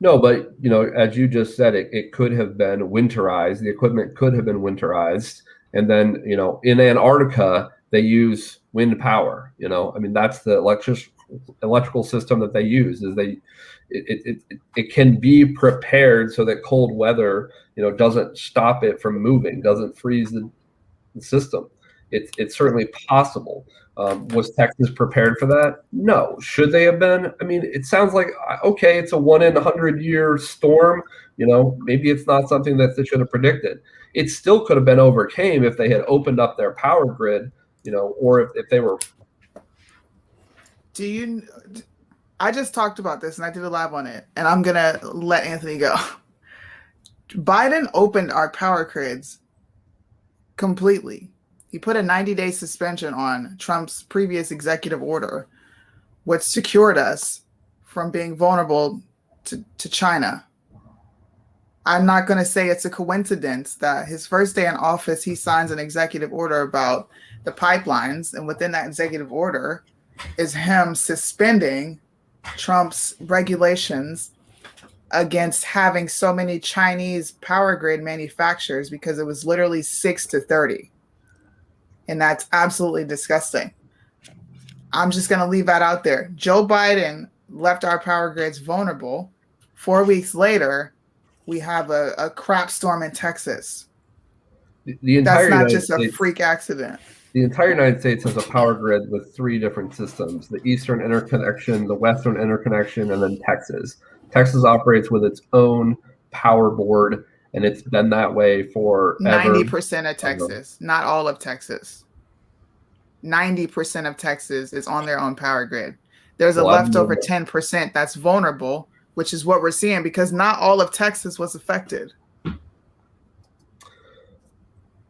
No, but as you just said, it could have been winterized. The equipment could have been winterized, and then in Antarctica they use wind power. That's the electrical system that they use. It can be prepared so that cold weather doesn't stop it from moving, doesn't freeze the system. It's certainly possible. Was Texas prepared for that? No. Should they have been? It sounds like, okay, it's a 1 in 100-year storm. Maybe it's not something that they should have predicted. It still could have been overcame if they had opened up their power grid, or if they were. I just talked about this and I did a live on it, and I'm going to let Anthony go. Biden opened our power grids completely. He put a 90-day suspension on Trump's previous executive order, which secured us from being vulnerable to China. I'm not going to say it's a coincidence that his first day in office, he signs an executive order about the pipelines. And within that executive order is him suspending Trump's regulations against having so many Chinese power grid manufacturers, because it was literally 6-30. And that's absolutely disgusting. I'm just going to leave that out there. Joe Biden left our power grids vulnerable. 4 weeks later, we have a crap storm in Texas. That's not just a freak accident. The entire United States has a power grid with 3 different systems: the Eastern interconnection, the Western interconnection, and then Texas. Texas operates with its own power board, and it's been that way for 90% of Texas, not all of Texas. 90% of Texas is on their own power grid. There's a leftover 10% that's vulnerable, which is what we're seeing, because not all of Texas was affected.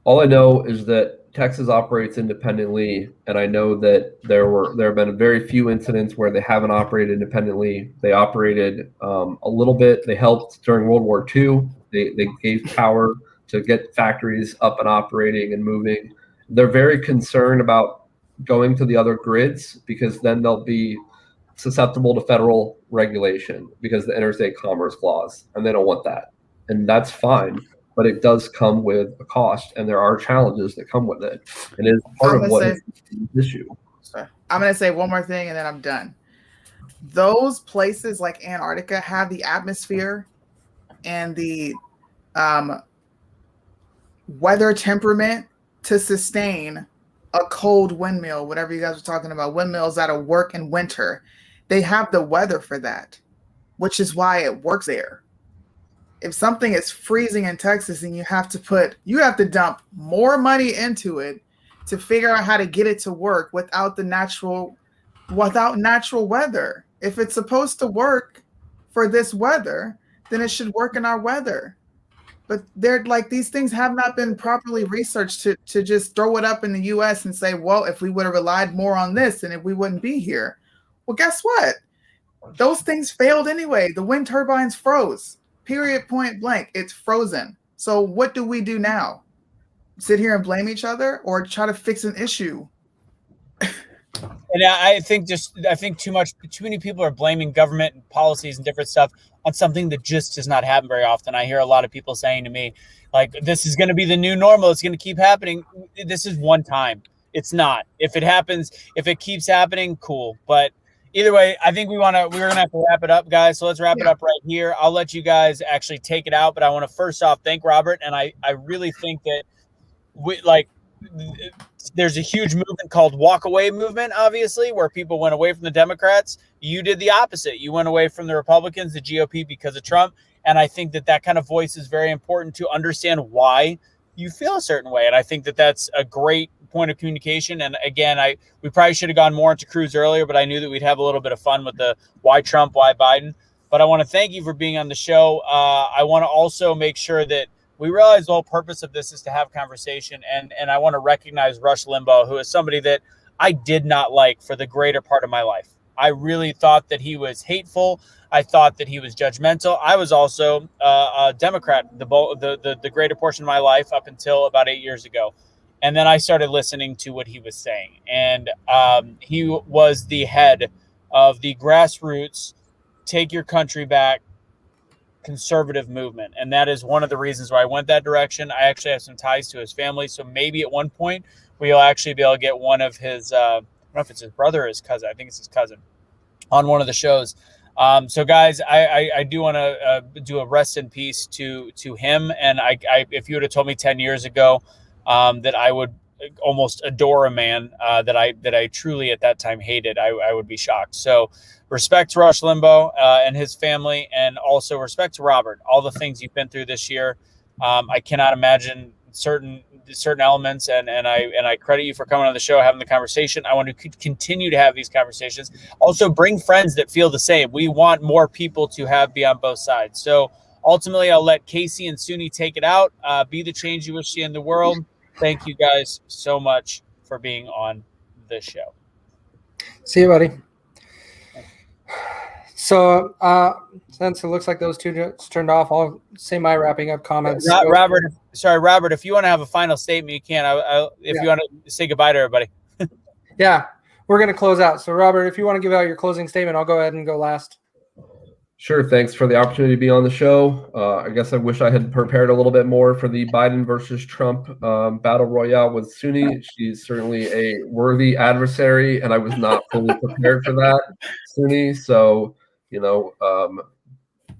All I know is that Texas operates independently, and I know that there have been very few incidents where they haven't operated independently. They operated a little bit. They helped during World War II. They gave power to get factories up and operating and moving. They're very concerned about going to the other grids, because then they'll be susceptible to federal regulation because of the Interstate Commerce Clause, and they don't want that. And that's fine, but it does come with a cost, and there are challenges that come with it. And it is part of what is the issue. I'm going to say one more thing and then I'm done. Those places like Antarctica have the atmosphere and the weather temperament to sustain a cold windmill, whatever you guys are talking about, windmills that'll work in winter. They have the weather for that, which is why it works there. If something is freezing in Texas and you have to dump more money into it to figure out how to get it to work without natural weather. If it's supposed to work for this weather, then it should work in our weather. But these things have not been properly researched to just throw it up in the US and say, well, if we would have relied more on this, then we wouldn't be here. Well, guess what? Those things failed anyway. The wind turbines froze. Period, point blank. It's frozen. So what do we do now? Sit here and blame each other, or try to fix an issue? And I think too many people are blaming government and policies and different stuff on something that just does not happen very often. I hear a lot of people saying to me, like, this is going to be the new normal. It's going to keep happening. This is one time. It's not. If it keeps happening, cool. But either way, I think we're going to have to wrap it up, guys. So let's wrap it up right here. I'll let you guys actually take it out, but I want to first off thank Robert. And I really think that there's a huge movement called walk away movement, obviously, where people went away from the Democrats. You did the opposite. You went away from the Republicans, the GOP, because of Trump. And I think that kind of voice is very important to understand why you feel a certain way. And I think that that's a great point of communication. And again, we probably should have gone more into Cruz earlier, but I knew that we'd have a little bit of fun with the why Trump, why Biden. But I want to thank you for being on the show. I want to also make sure that we realize the whole purpose of this is to have conversation. And I want to recognize Rush Limbaugh, who is somebody that I did not like for the greater part of my life. I really thought that he was hateful. I thought that he was judgmental. I was also a Democrat the greater portion of my life up until about 8 years ago. And then I started listening to what he was saying. And he was the head of the grassroots, take your country back, conservative movement. And that is one of the reasons why I went that direction. I actually have some ties to his family. So maybe at one point we'll actually be able to get one of his, I don't know if it's his brother or his cousin. I think it's his cousin on one of the shows. So guys, I do want to do a rest in peace to him. And I if you would have told me 10 years ago that I would almost adore a man that I truly at that time hated, I would be shocked. So respect to Rush Limbaugh and his family, and also respect to Robert, all the things you've been through this year. I cannot imagine certain elements, and I credit you for coming on the show, having the conversation. I want to continue to have these conversations. Also bring friends that feel the same. We want more people to be on both sides. So ultimately I'll let Casey and Suni take it out. Be the change you wish to see in the world. Thank you guys so much for being on the show. See you, buddy. So since it looks like those two just turned off, I'll say my wrapping up comments. Robert, if you want to have a final statement, you can. If you want to say goodbye to everybody. Yeah, we're going to close out. So Robert, if you want to give out your closing statement, I'll go ahead and go last. Sure. Thanks for the opportunity to be on the show. I guess I wish I had prepared a little bit more for the Biden versus Trump battle royale with Suni. She's certainly a worthy adversary, and I was not fully prepared for that, Suni. So,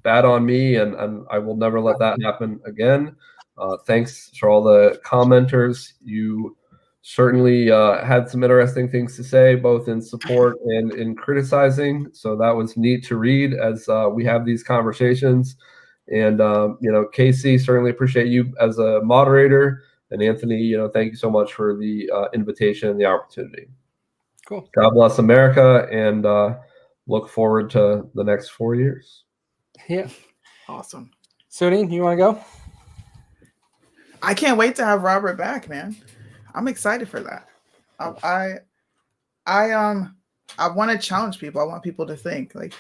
bad on me, and I will never let that happen again. Thanks for all the commenters. You certainly had some interesting things to say, both in support and in criticizing. So that was neat to read as we have these conversations. And, Casey, certainly appreciate you as a moderator. And Anthony, thank you so much for the invitation and the opportunity. Cool. God bless America, and look forward to the next 4 years. Yeah. Awesome. Suni, you want to go? I can't wait to have Robert back, man. I'm excited for that. I want to challenge people. I want people to think like,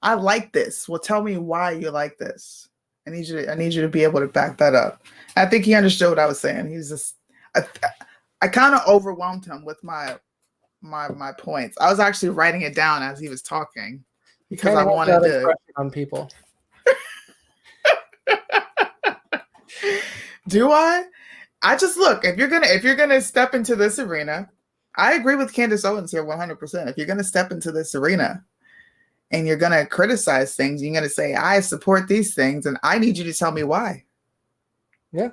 I like this. Well, tell me why you like this. I need you to be able to back that up. I think he understood what I was saying. He's just, I kind of overwhelmed him with my points. I was actually writing it down as he was talking because I wanted to on people. Do I? I just look, if you're gonna step into this arena, I agree with Candace Owens here 100%. If you're gonna step into this arena and you're gonna criticize things, you're gonna say, I support these things, and I need you to tell me why. Yeah.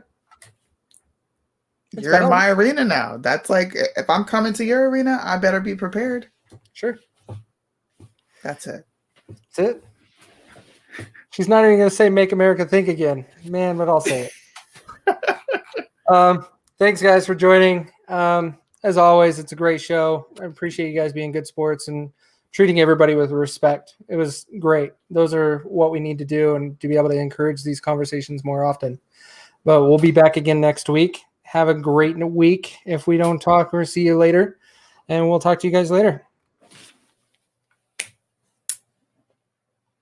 You're in my arena now. That's like, if I'm coming to your arena, I better be prepared. Sure. That's it. That's it. She's not even gonna say "Make America Think Again," man, but I'll say it. Thanks, guys, for joining. As always, it's a great show. I appreciate you guys being good sports and treating everybody with respect. It was great. Those are what we need to do, and to be able to encourage these conversations more often. But we'll be back again next week. Have a great week if we don't talk or see you later, and we'll talk to you guys later.